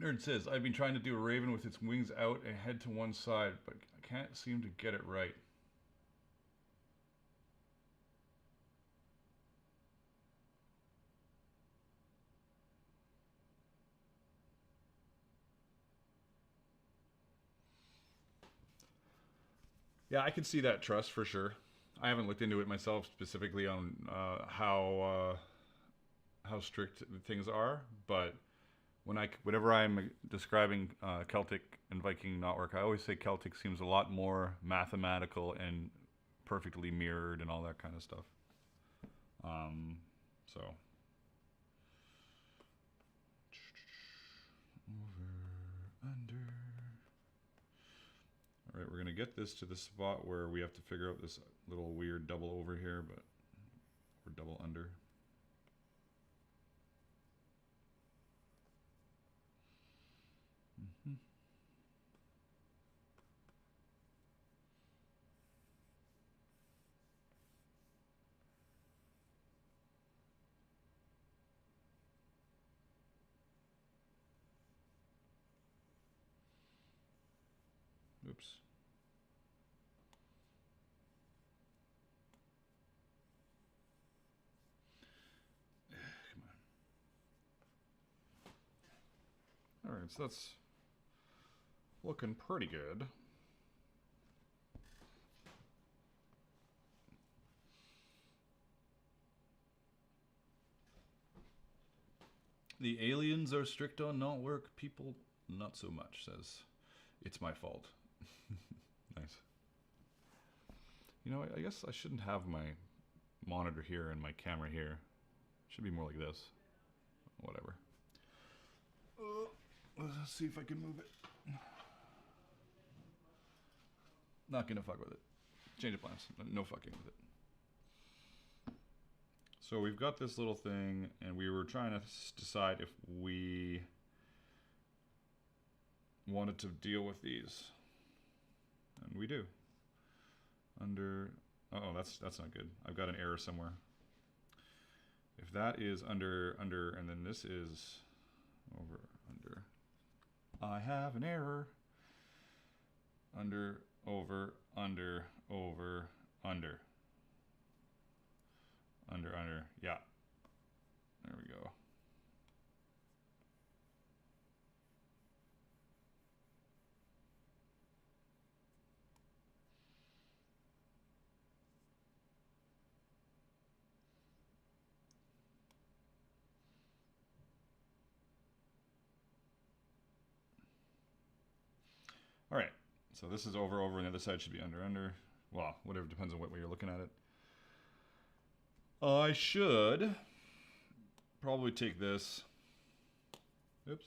Nerd says, I've been trying to do a raven with its wings out and head to one side, but I can't seem to get it right. Yeah, I can see that trust for sure. I haven't looked into it myself specifically on how strict things are, but whenever I'm describing Celtic and Viking knotwork, I always say Celtic seems a lot more mathematical and perfectly mirrored and all that kind of stuff. So over under. All right, we're gonna get this to the spot where we have to figure out this little weird double over here, but we're double under. Oops. Come on. All right, so that's looking pretty good. The aliens are strict on knotwork. People, not so much, says. It's my fault. Nice. You know, I guess I shouldn't have my monitor here and my camera here. It should be more like this. Whatever. Let's see if I can move it. Not gonna fuck with it. Change of plans. No fucking with it. So we've got this little thing, and we were trying to decide if we wanted to deal with these. And we do. Under, oh, that's not good. I've got an error somewhere. If that is under, and then this is over, under. I have an error. Under, over, under, over, under. Under, yeah. There we go. All right, so this is over, and the other side should be under. Well, whatever, depends on what way you're looking at it. I should probably take this. Oops.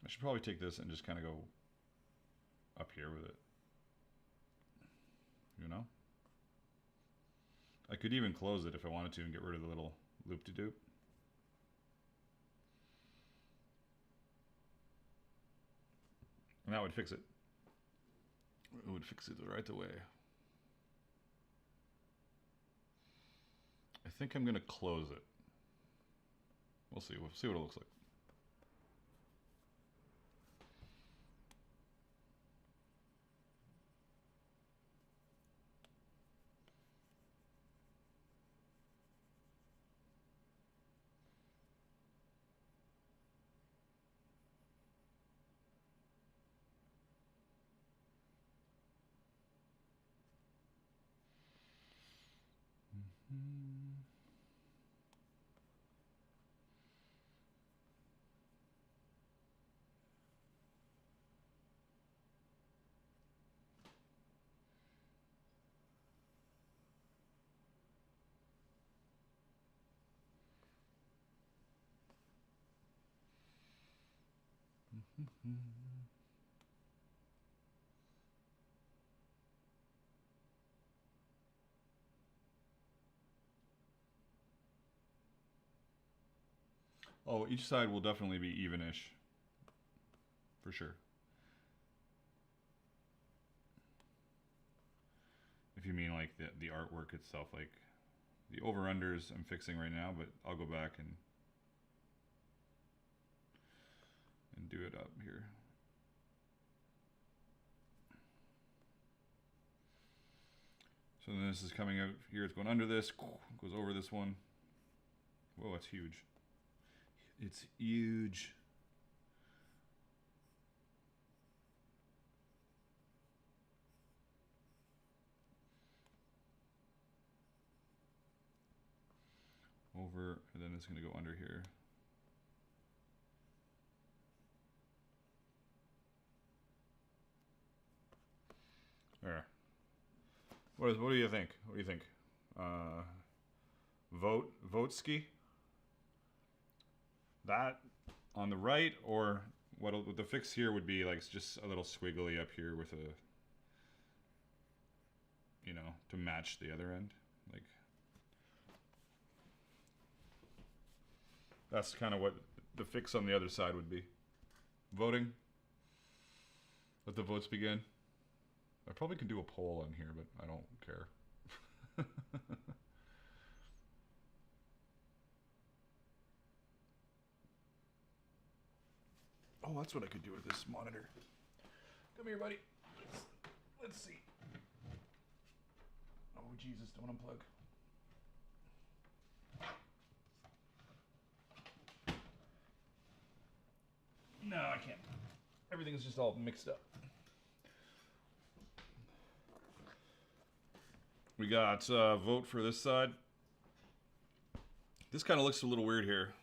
I should probably take this and just kind of go up here with it. You know? I could even close it if I wanted to and get rid of the little loop-de-doop. And that would fix it. It would fix it right away. I think I'm going to close it. We'll see. We'll see what it looks like. Oh, each side will definitely be evenish. For sure. If you mean like the artwork itself, like the over-unders I'm fixing right now, but I'll go back and do it up here. So then this is coming out here, it's going under this, goes over this one. Whoa, that's huge. It's huge. Over, and then it's going to go under here. There. What do you think? What do you think? Vote ski? That on the right, or what the fix here would be like just a little squiggly up here with a, you know, to match the other end. Like, that's kind of what the fix on the other side would be. Voting. Let the votes begin. I probably could do a poll on here, but I don't care. Oh, that's what I could do with this monitor. Come here, buddy. Let's see. Oh, Jesus, don't unplug. No, I can't. Everything's just all mixed up. We got vote for this side. This kind of looks a little weird here.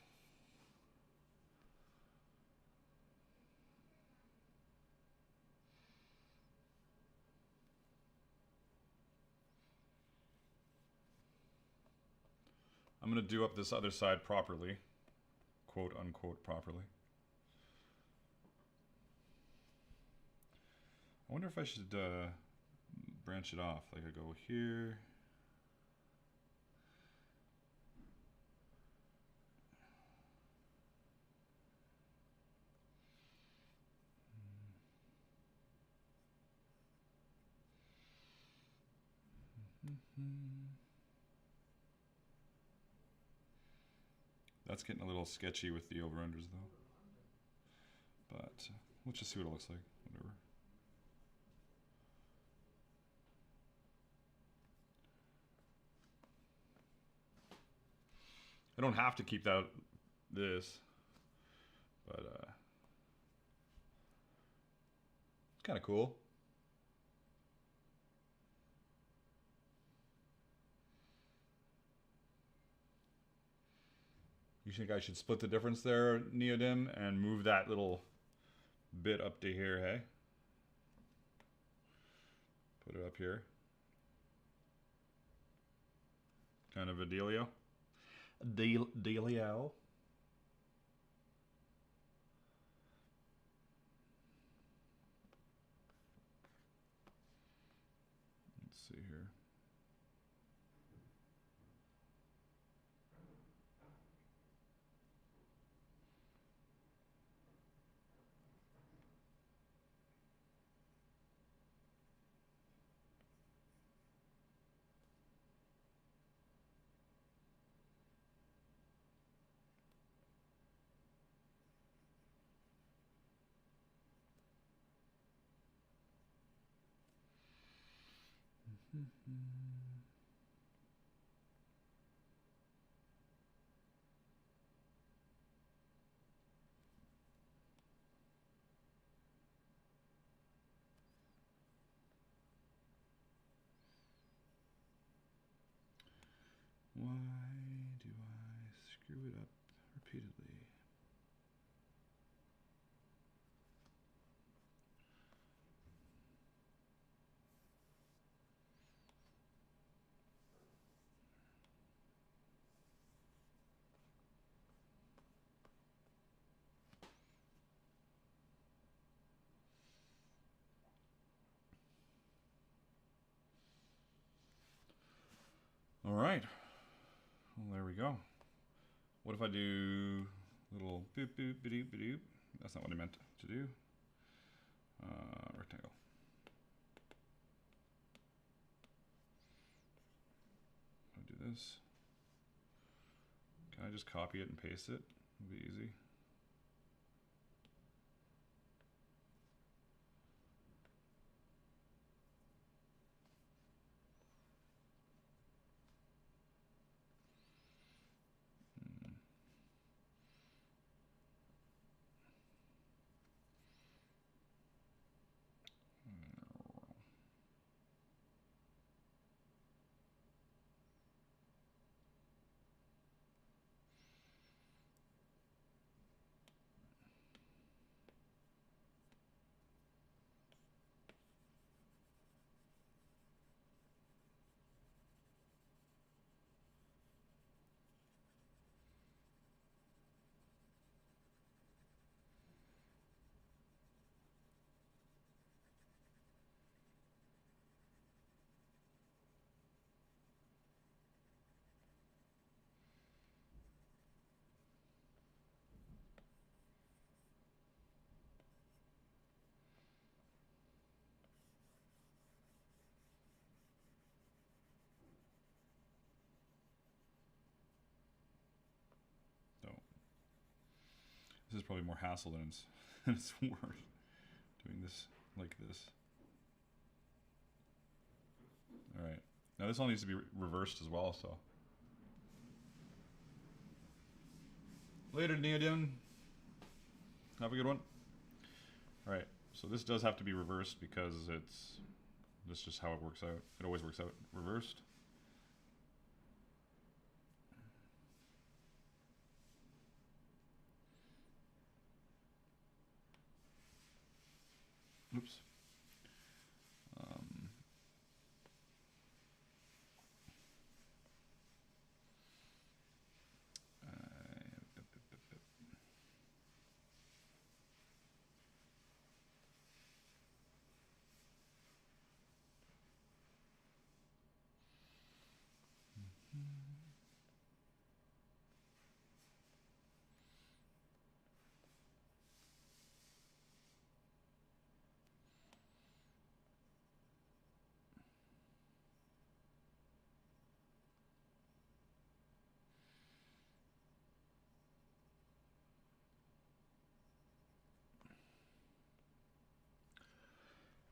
I'm going to do up this other side properly. Quote unquote properly. I wonder if I should branch it off. Like I go here. That's getting a little sketchy with the over-unders though. But we'll just see what it looks like. Whatever. I don't have to keep that this, but it's kind of cool. You think I should split the difference there, Neodim, and move that little bit up to here, hey? Put it up here. Kind of a dealio. Dealio. Let's see here. Why do I screw it up repeatedly? All right. Well, there we go. What if I do little boop boop ba-doop ba-doop. That's not what I meant to do. Rectangle. I'll do this. Can I just copy it and paste it? It'll be easy. This is probably more hassle than it's worth doing this like this. All right. Now this all needs to be reversed as well, so. Later, Neodin. Have a good one. All right. So this does have to be reversed because that's just how it works out. It always works out reversed. Oops.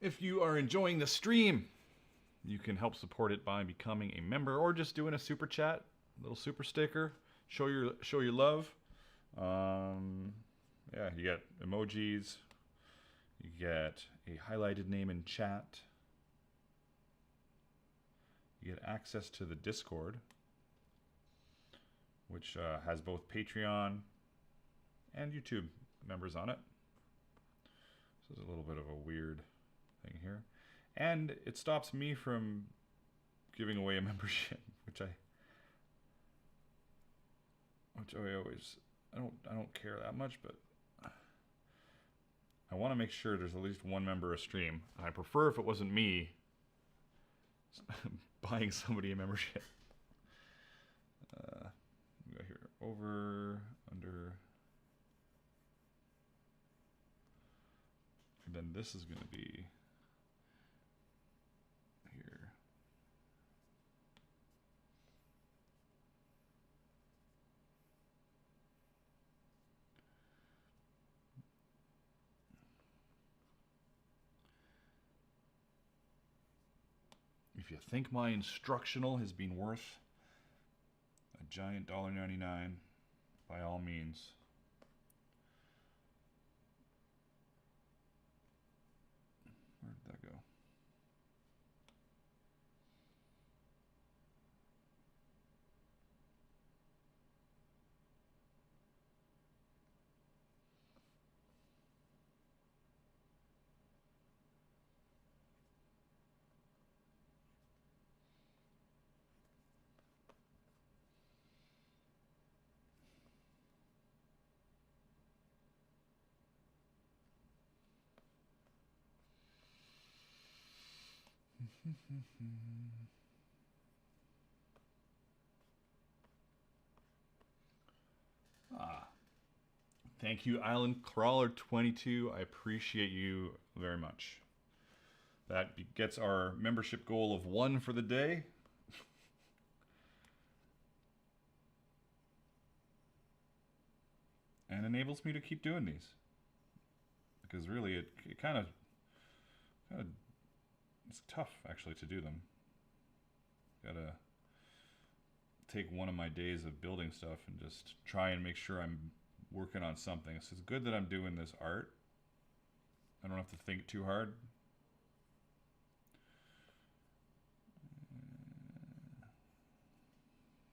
If you are enjoying the stream, you can help support it by becoming a member or just doing a super chat, little super sticker. Show your love. Yeah, you get emojis. You get a highlighted name in chat. You get access to the Discord, which has both Patreon and YouTube members on it. So there's a little bit of a weird thing here. And it stops me from giving away a membership, which I always I don't care that much, but I want to make sure there's at least one member a stream. I prefer if it wasn't me buying somebody a membership. Go here, over, under, and then this is going to be here. If you think my instructional has been worth a giant $1.99, by all means. Where did that go? Ah, Thank you, Island Crawler 22. I appreciate you very much. That gets our membership goal of 1 for the day. And enables me to keep doing these. Because really, it kind of, it's tough actually to do them. Gotta take one of my days of building stuff and just try and make sure I'm working on something. So it's good that I'm doing this art. I don't have to think too hard.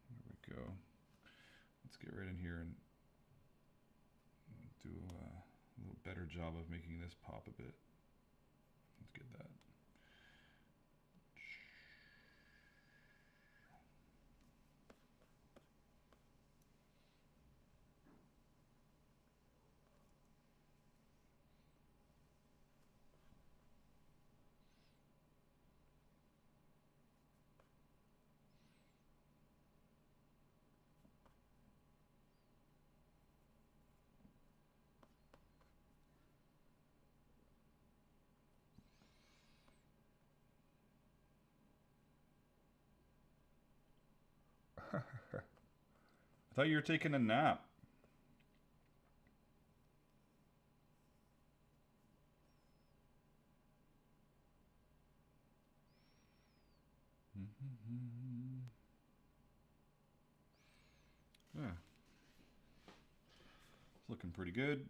There we go. Let's get right in here and do a little better job of making this pop a bit. Let's get that. I thought you were taking a nap. Yeah. It's looking pretty good.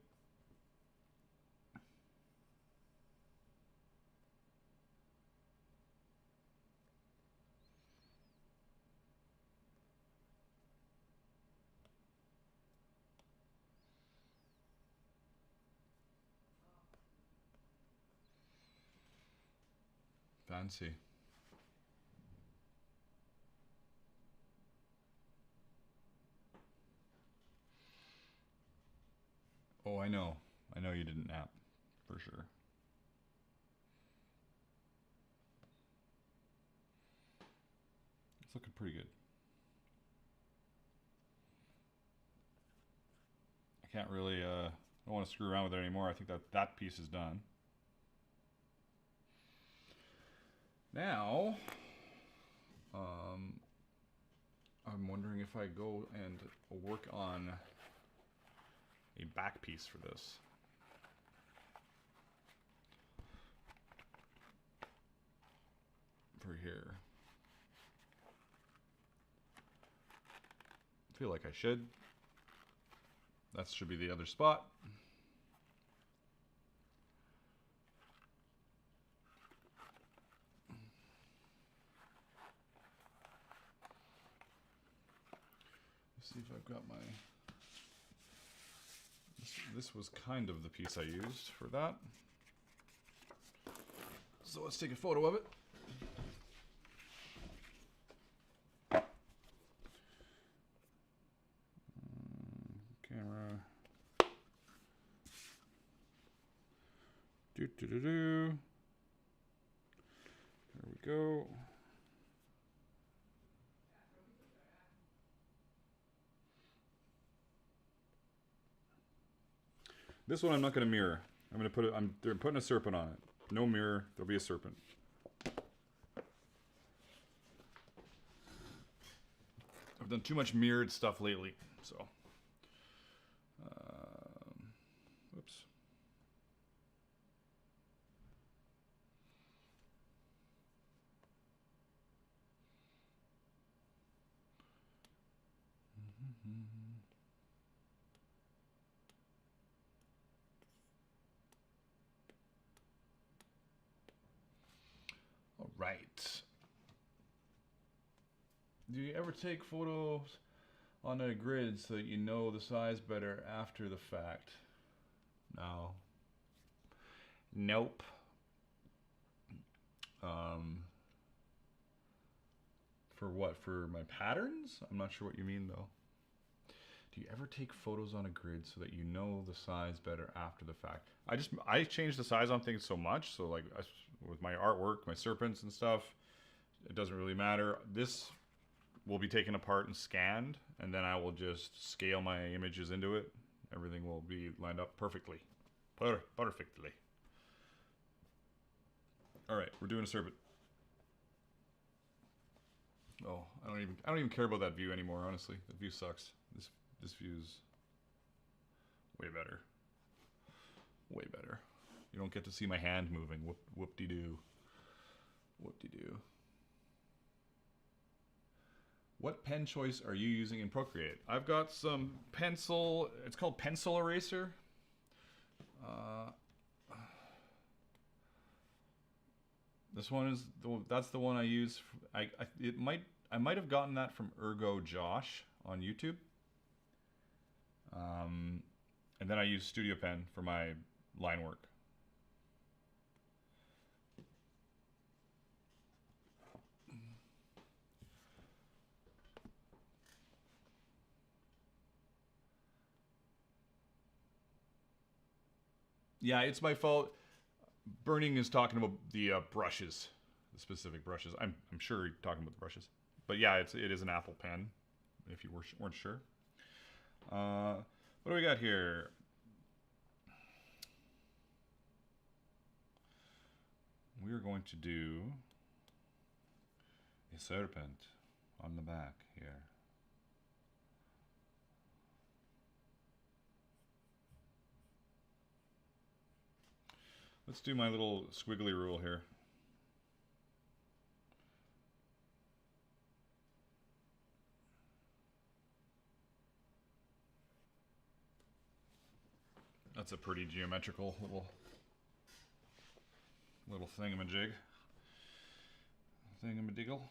Fancy. Oh, I know. I know you didn't nap, for sure. It's looking pretty good. I can't really, I don't want to screw around with it anymore. I think that piece is done. Now, I'm wondering if I go and work on a back piece for this. For here. I feel like I should. That should be the other spot. Let's see if I've got my... This was kind of the piece I used for that. So let's take a photo of it. Camera. There we go. This one I'm not going to mirror. I'm going to put it. They're putting a serpent on it. No mirror. There'll be a serpent. I've done too much mirrored stuff lately, so. Oops. All right. Do you ever take photos on a grid so that you know the size better after the fact? No. Nope. For what? For my patterns? I'm not sure what you mean though. Do you ever take photos on a grid so that you know the size better after the fact? I change the size on things so much. So like with my artwork, my serpents and stuff, it doesn't really matter. This will be taken apart and scanned, and then I will just scale my images into it everything will be lined up perfectly. Perfectly. All right, we're doing a serpent. Oh, I don't even care about that view anymore. Honestly, the view sucks. This view's way better. Way better. You don't get to see my hand moving. Whoop-de-doo. Whoop-de-doo. What pen choice are you using in Procreate? I've got some pencil. It's called Pencil Eraser. This one is that's the one I use. I might have gotten that from Ergo Josh on YouTube. And then I use Studio Pen for my line work. Yeah, it's my fault. Burning is talking about the brushes, the specific brushes. I'm sure you're talking about the brushes, but yeah, it is an Apple pen. If you weren't sure. What do we got here? We are going to do a serpent on the back here. Let's do my little squiggly rule here. That's a pretty geometrical little thingamajig. Thingamadiggle.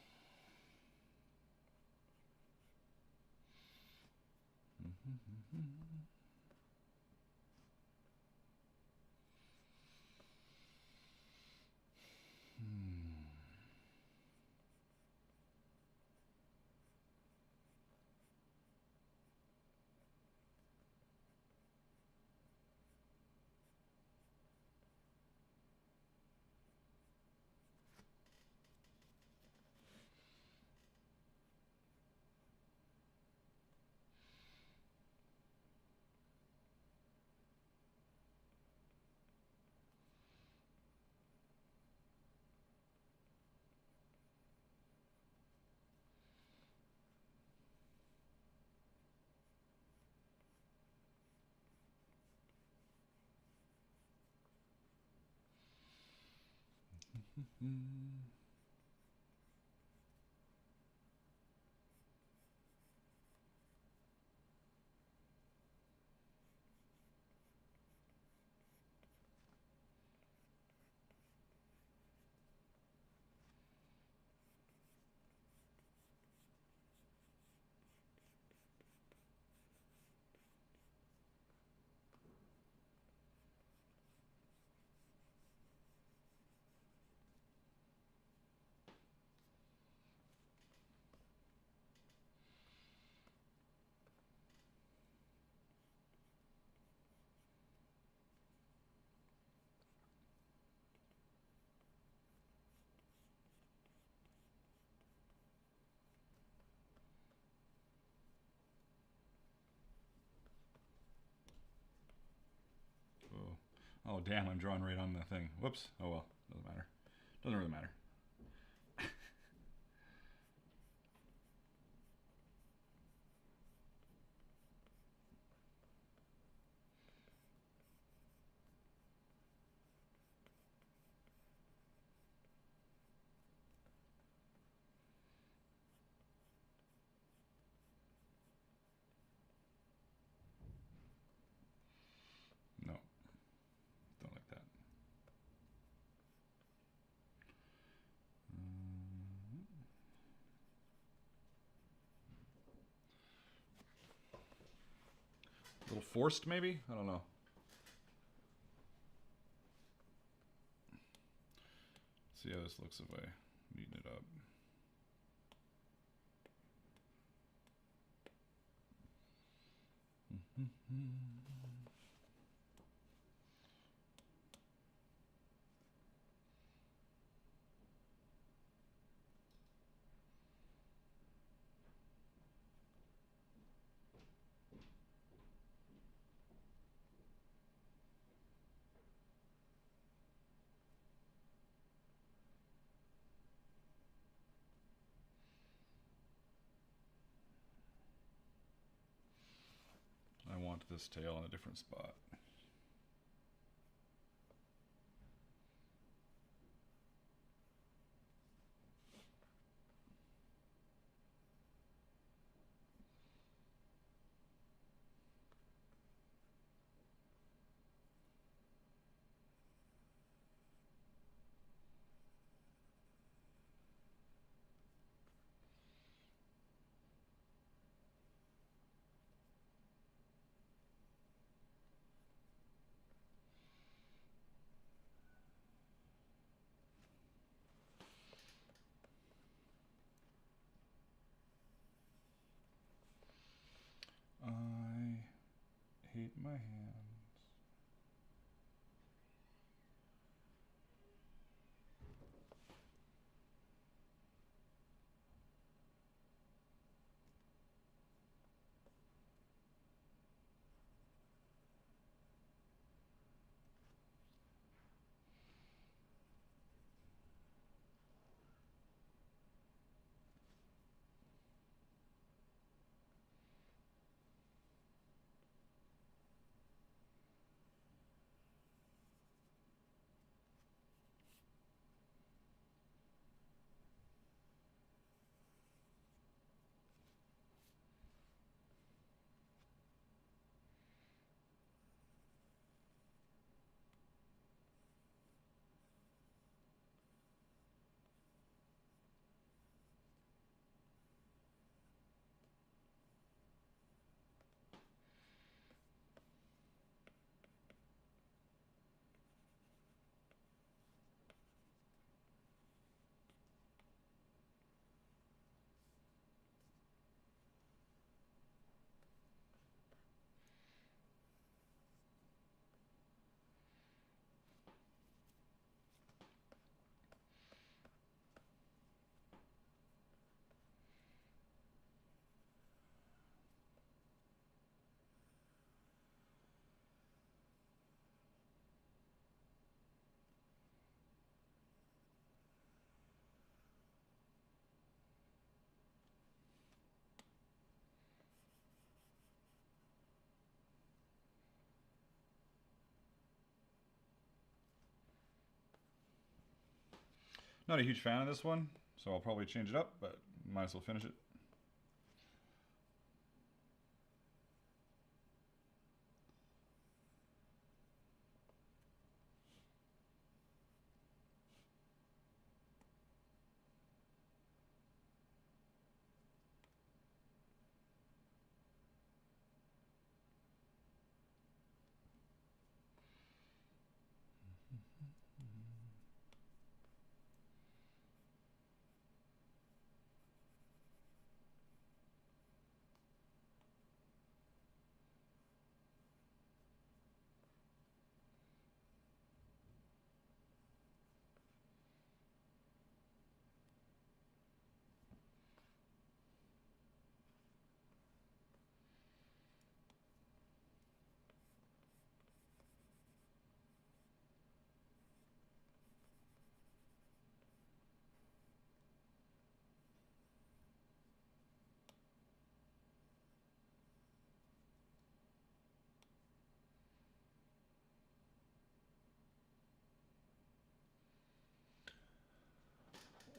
Oh damn, I'm drawing right on the thing. Whoops. Oh well, doesn't matter. Doesn't really matter. No, don't like that. A little forced, maybe? I don't know. See how this looks if I neaten it up. want this tail in a different spot. I hate my hands. Not a huge fan of this one, so I'll probably change it up, but might as well finish it.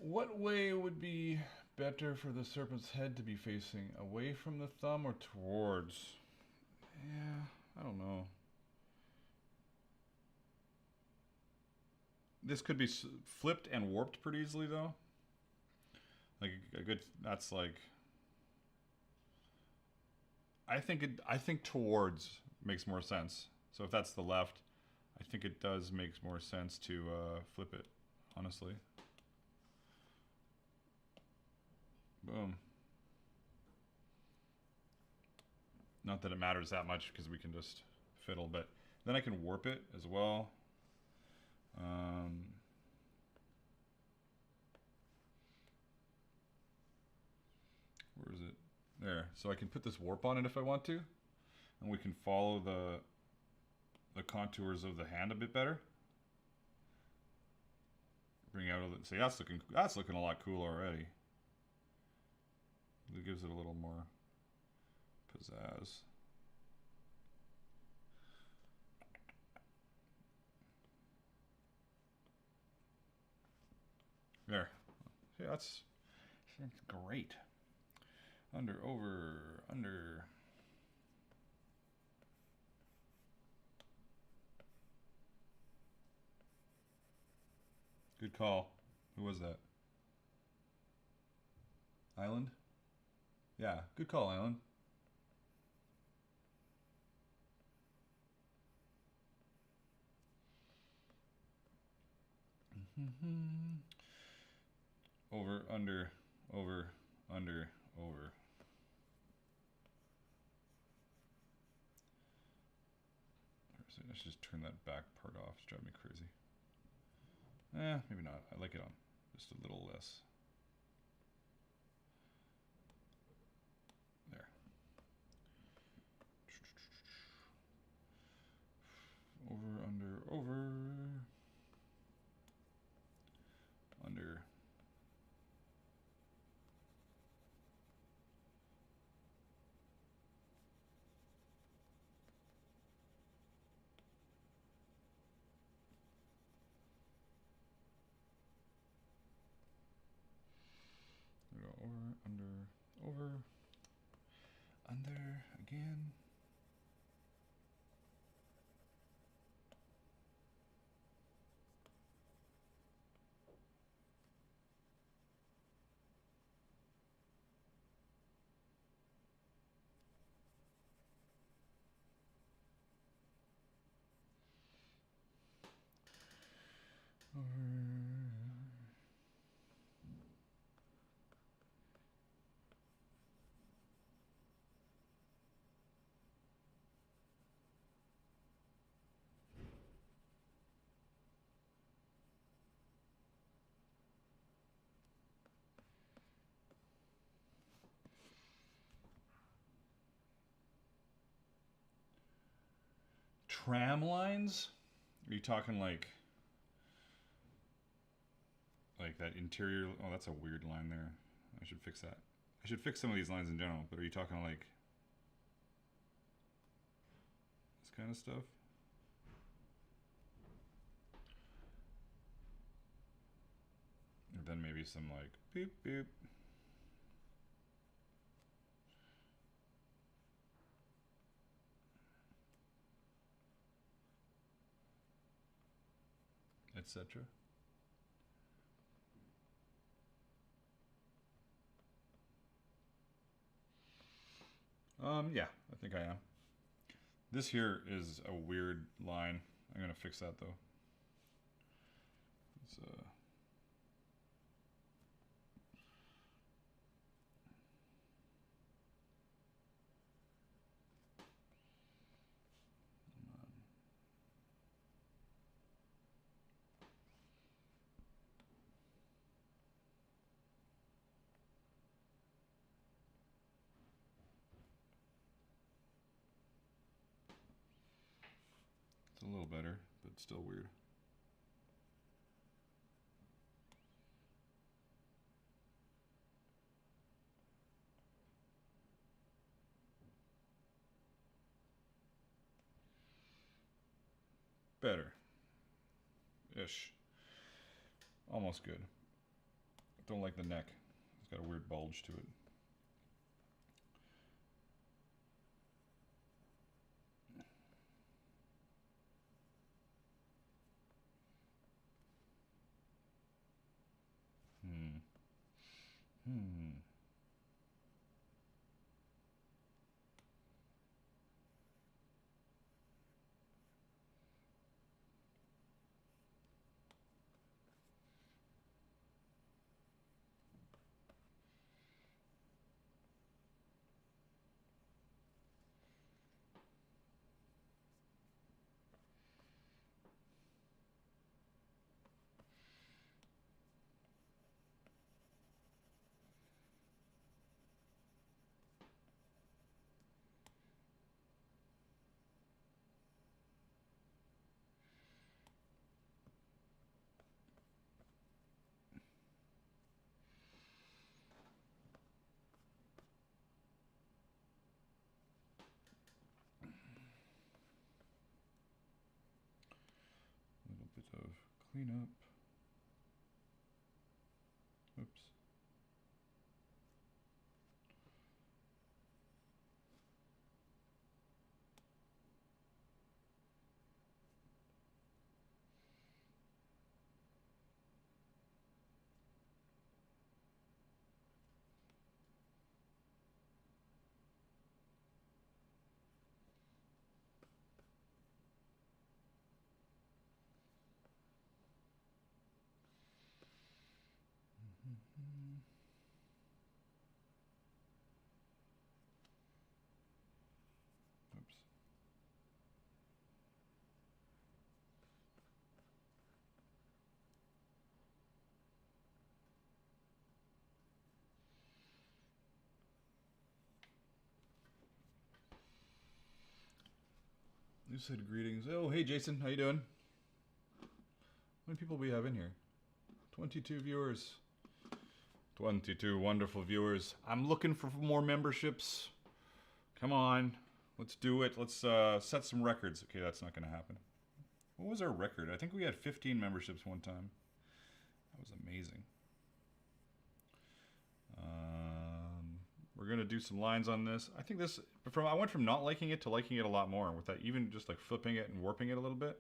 What way would be better for the serpent's head to be facing? Away from the thumb or towards? Yeah, I don't know. This could be flipped and warped pretty easily, though. Like a good, that's like. I think towards makes more sense. So if that's the left, I think it does make more sense to flip it. Honestly. Boom. Not that it matters that much because we can just fiddle, but then I can warp it as well. Where is it? There. So I can put this warp on it if I want to, and we can follow the contours of the hand a bit better. Bring out a, see, that's looking a lot cooler already. It gives it a little more pizzazz. Yeah, that's great. Under, over, under. Good call. Who was that? Island? Yeah, good call, Island. Over, under, over, under, over. Let's just turn that back part off. It's driving me crazy. Maybe not. I like it on just a little less. There. Over, under, over. Under. Over, under, under again. Tram lines? Are you talking like that interior? Oh, that's a weird line there. I should fix that. I should fix some of these lines in general, but are you talking like this kind of stuff? And then maybe some like beep beep. Etc. Yeah, I think I am. This here is a weird line. I'm gonna fix that though. It's a little better, but still weird. Better. Ish. Almost good. Don't like the neck. It's got a weird bulge to it. A little bit of cleanup. Oops. Oops. You said greetings. Oh, hey Jason, how you doing? How many people we have in here? 22 viewers. 22 wonderful viewers. I'm looking for more memberships. Come on, let's do it. Let's set some records. Okay, that's not gonna happen. What was our record? I think we had 15 memberships one time. That was amazing. We're gonna do some lines on this. I think this, I went from not liking it to liking it a lot more with that, even just like flipping it and warping it a little bit.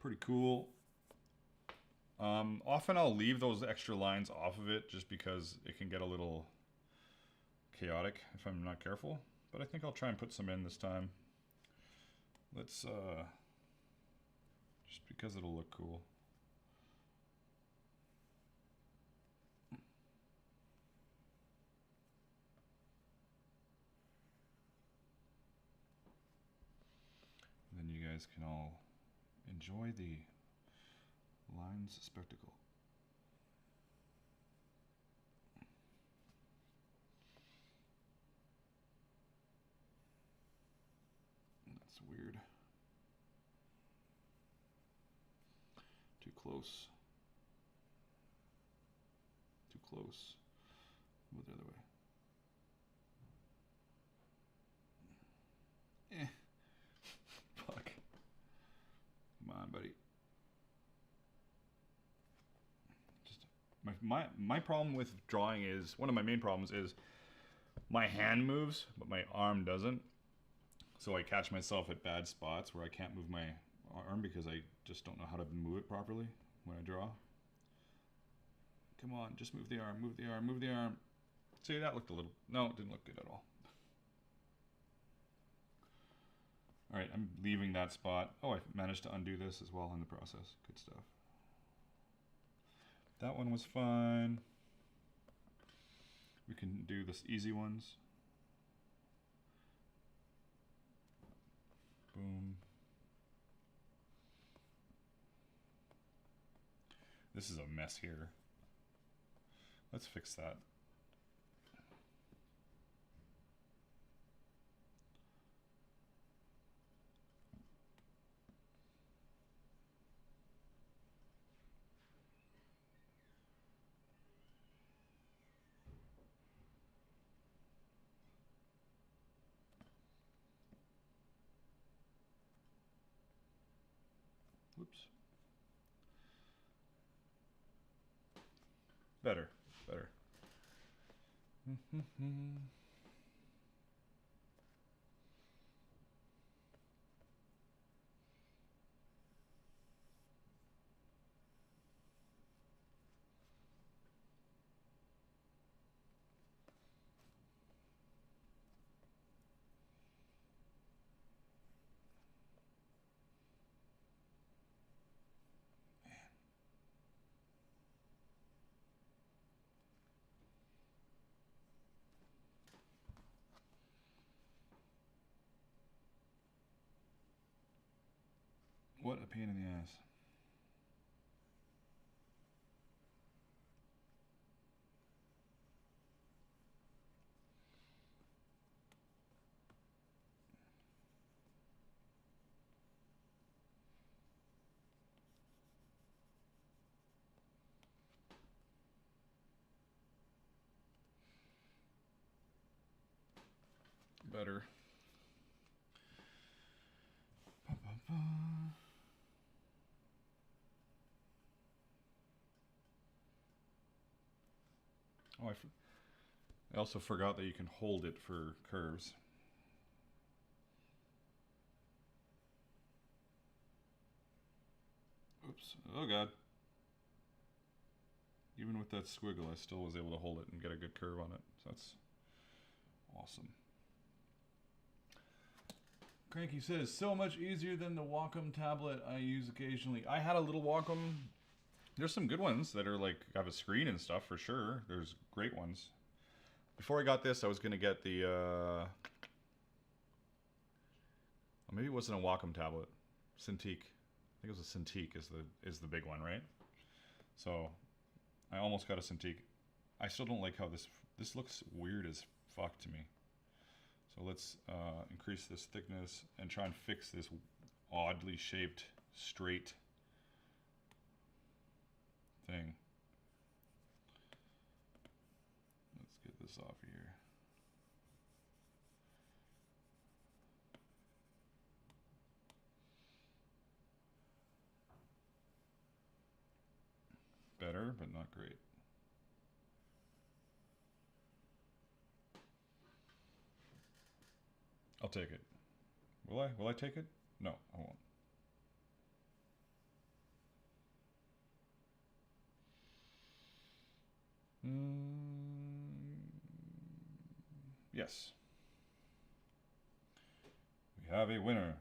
Pretty cool. Often I'll leave those extra lines off of it just because it can get a little chaotic if I'm not careful. But I think I'll try and put some in this time. Let's, just because it'll look cool. Then you guys can all enjoy the lines spectacle. That's weird. Too close. Too close. Move the other way. Fuck. Come on, buddy. Just my problem with drawing is, one of my main problems is my hand moves, but my arm doesn't. So I catch myself at bad spots where I can't move my arm because I just don't know how to move it properly when I draw. Come on, just move the arm, move the arm, move the arm. See, that looked a little, no, it didn't look good at all. All right, I'm leaving that spot. Oh, I managed to undo this as well in the process. Good stuff. That one was fine. We can do this easy ones. Boom. This is a mess here. Let's fix that. Oops. Better, better. What a pain in the ass. Better. Oh, I also forgot that you can hold it for curves. Oops. Oh god. Even with that squiggle, I still was able to hold it and get a good curve on it. So that's awesome. Cranky says, so much easier than the Wacom tablet I use occasionally. I had a little Wacom. There's some good ones that are like, have a screen and stuff for sure. There's great ones. Before I got this, I was going to get the, maybe it wasn't a Wacom tablet. Cintiq. I think it was a Cintiq is the big one, right? So I almost got a Cintiq. I still don't like how this looks weird as fuck to me. So let's increase this thickness and try and fix this oddly shaped straight thing. Let's get this off here. Better, but not great. I'll take it. Will I? Will I take it? No, I won't. Yes. We have a winner.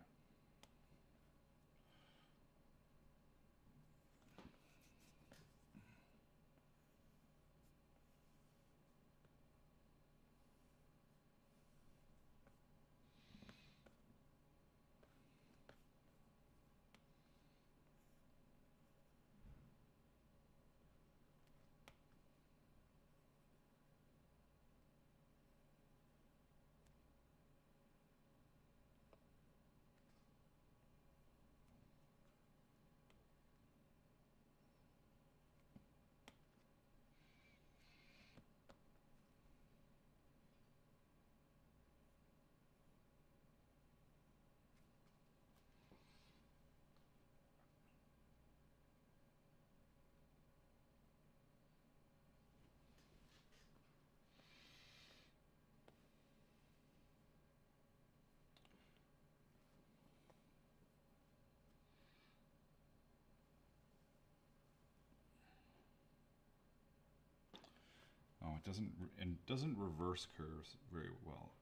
Oh, it doesn't reverse curves very well.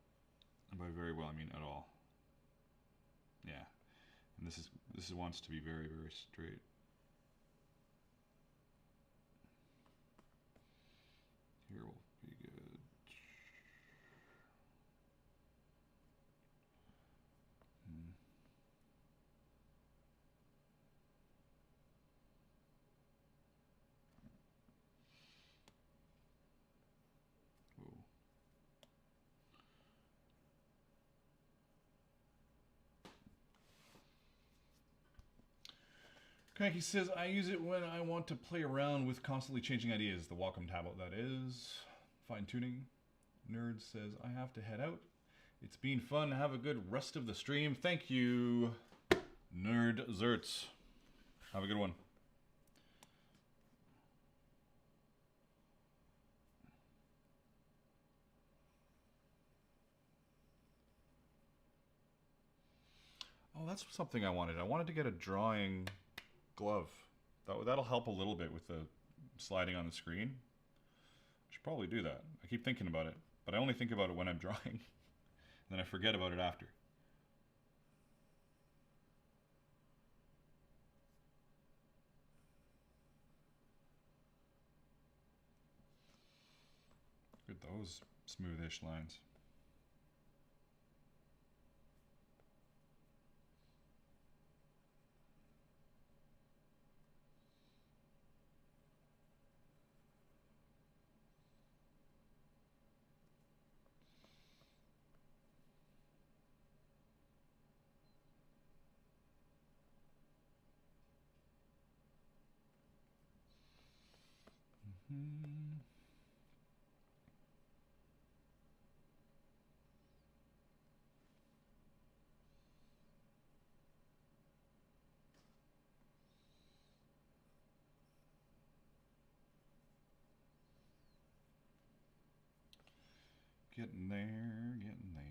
And by very well, I mean at all. Yeah, and this wants to be very, very straight. Here will be good. Whoa. Cranky says, I use it when I want to play around with constantly changing ideas. The Wacom tablet, that is. Fine tuning. Nerd says, I have to head out. It's been fun. Have a good rest of the stream. Thank you, Nerd Zerts. Have a good one. Oh, that's something I wanted. I wanted to get a drawing glove. That'll help a little bit with the sliding on the screen. I should probably do that. I keep thinking about it, but I only think about it when I'm drawing. And then I forget about it after. Look at those smoothish lines. Getting there, getting there.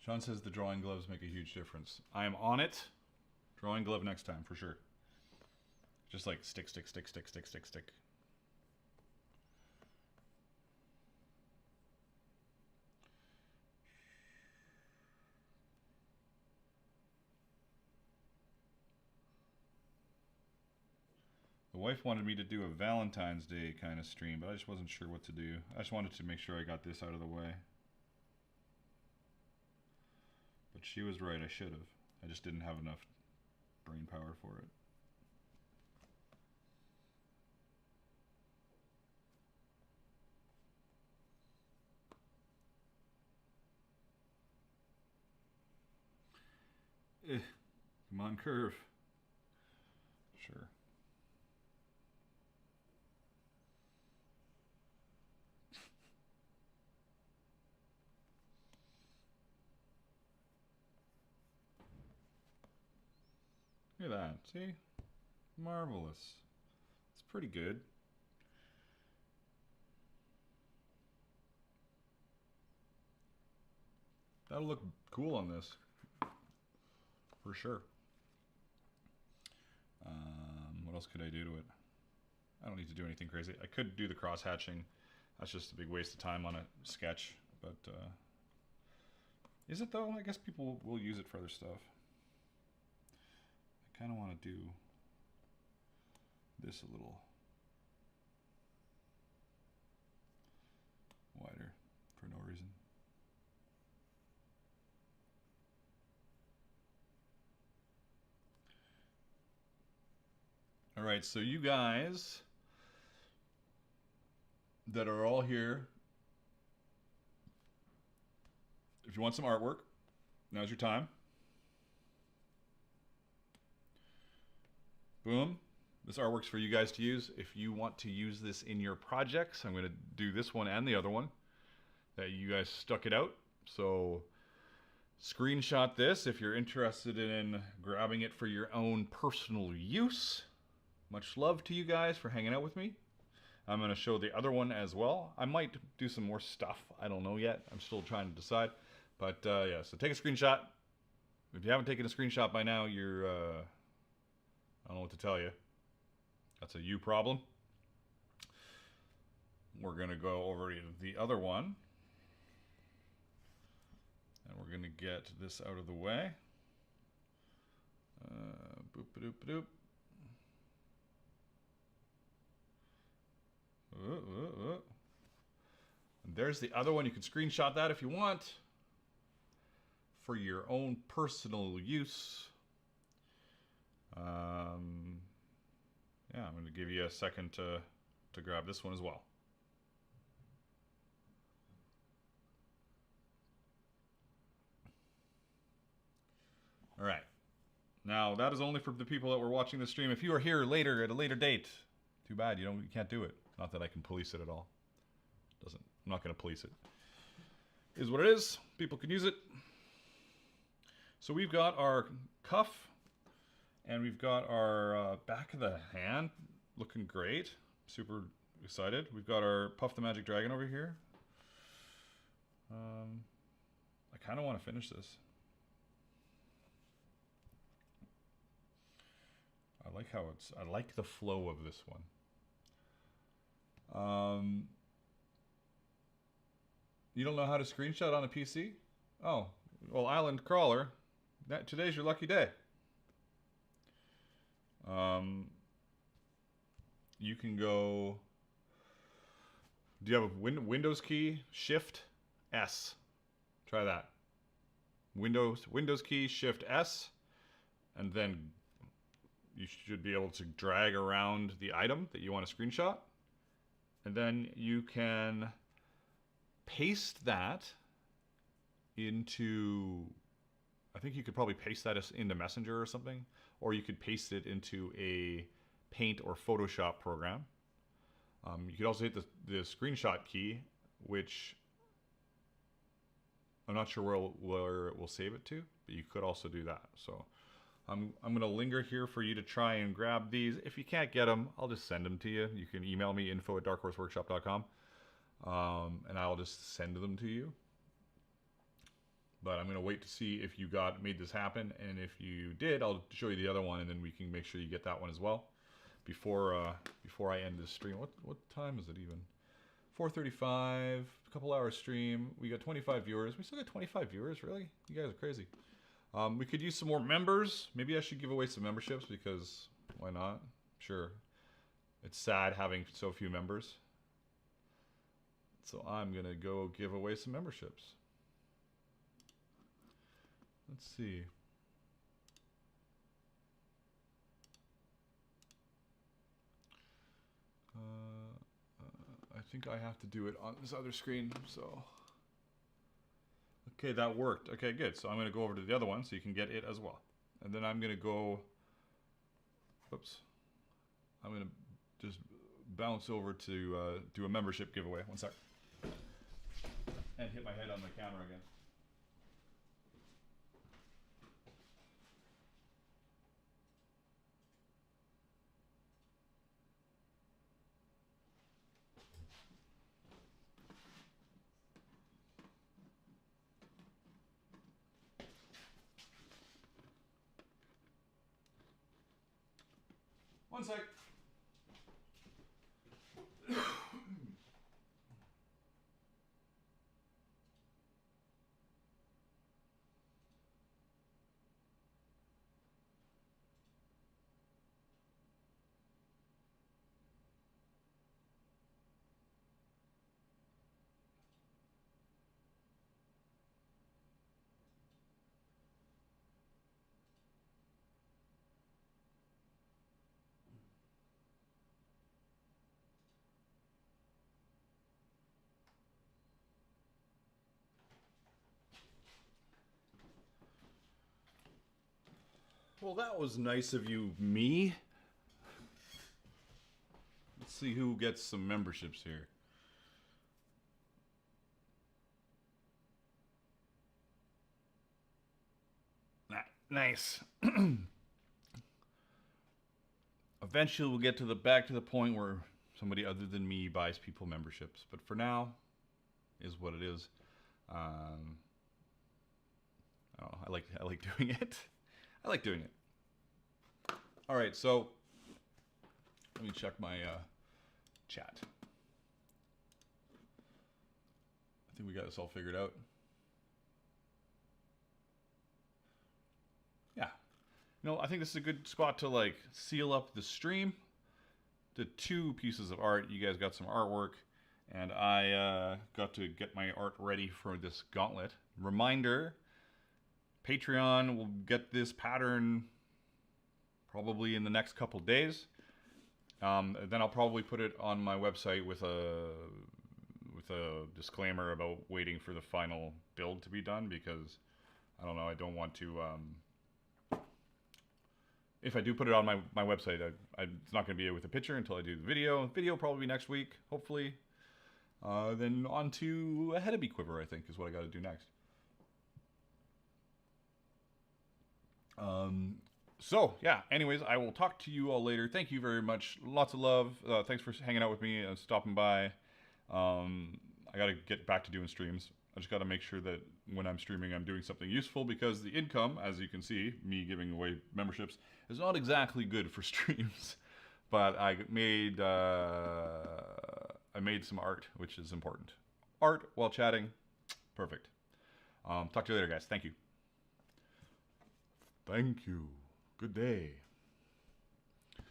Sean says the drawing gloves make a huge difference. I am on it. Drawing glove next time for sure. Just like stick, stick, stick, stick, stick, stick, stick. The wife wanted me to do a Valentine's Day kind of stream, but I just wasn't sure what to do. I just wanted to make sure I got this out of the way. But she was right, I should have. I just didn't have enough brain power for it. Come on, curve. Sure. Look at that. See? Marvelous. It's pretty good. That'll look cool on this. For sure. What else could I do to it? I don't need to do anything crazy. I could do the cross hatching. That's just a big waste of time on a sketch. But is it though? I guess people will use it for other stuff. I kind of want to do this a little wider for no reason. All right, so you guys that are all here, if you want some artwork, now's your time. Boom. This artwork's for you guys to use. If you want to use this in your projects, I'm going to do this one and the other one that you guys stuck it out. So screenshot this if you're interested in grabbing it for your own personal use. Much love to you guys for hanging out with me. I'm going to show the other one as well. I might do some more stuff. I don't know yet. I'm still trying to decide. But yeah, so take a screenshot. If you haven't taken a screenshot by now, you're... I don't know what to tell you. That's a you problem. We're going to go over to the other one. And we're going to get this out of the way. Boop-a-doop-a-doop. And there's the other one. You can screenshot that if you want for your own personal use. Yeah, I'm going to give you a second to grab this one as well. All right. Now, that is only for the people that were watching the stream. If you are here later at a later date, too bad you can't do it. Not that I can police it at all. I'm not going to police it. It is what it is. People can use it. So we've got our cuff, and we've got our back of the hand looking great. Super excited. We've got our Puff the Magic Dragon over here. I kind of want to finish this. I like the flow of this one. You don't know how to screenshot on a PC? Oh, well, Island Crawler, today's your lucky day. You can go. Do you have a Windows key? Shift S. Try that. Windows key, Shift S, and then you should be able to drag around the item that you want to screenshot. And then you can paste that into I think you could probably paste that into Messenger or something, or you could paste it into a Paint or Photoshop program. You could also hit the screenshot key, which I'm not sure where it will save it to, but you could also do that. So I'm going to linger here for you to try and grab these. If you can't get them, I'll just send them to you. You can email me, info@darkhorseworkshop.com, and I'll just send them to you. But I'm going to wait to see if you made this happen, and if you did, I'll show you the other one, and then we can make sure you get that one as well before I end this stream. What time is it even? 4:35, a couple hours stream. We got 25 viewers. We still got 25 viewers, really? You guys are crazy. We could use some more members. Maybe I should give away some memberships, because why not? Sure. It's sad having so few members. So I'm going to go give away some memberships. Let's see. I think I have to do it on this other screen, so. Okay, that worked. Okay, good. So I'm going to go over to the other one so you can get it as well. And then I'm going to go, oops. I'm going to just bounce over to do a membership giveaway. One sec. And hit my head on the camera again. One sec. Well, that was nice of you, me. Let's see who gets some memberships here. Nice. Eventually, we'll get back to the point where somebody other than me buys people memberships. But for now, is what it is. I don't know. I like doing it. I like doing it. All right, so let me check my chat. I think we got this all figured out. Yeah. You know, I think this is a good spot to like seal up the stream. The 2 pieces of art. You guys got some artwork, and I got to get my art ready for this gauntlet. Reminder, Patreon will get this pattern probably in the next couple days. Then I'll probably put it on my website with a disclaimer about waiting for the final build to be done, because I don't know, I don't want to if I do put it on my website, it's not going to be with a picture until I do the video. Video probably next week, hopefully. Then on to a head-a-bee quiver, I think, is what I got to do next. So, yeah, anyways, I will talk to you all later. Thank you very much. Lots of love. Thanks for hanging out with me and stopping by. I got to get back to doing streams. I just got to make sure that when I'm streaming, I'm doing something useful, because the income, as you can see, me giving away memberships, is not exactly good for streams. But I made some art, which is important. Art while chatting, perfect. Talk to you later, guys. Thank you. Thank you. Good day.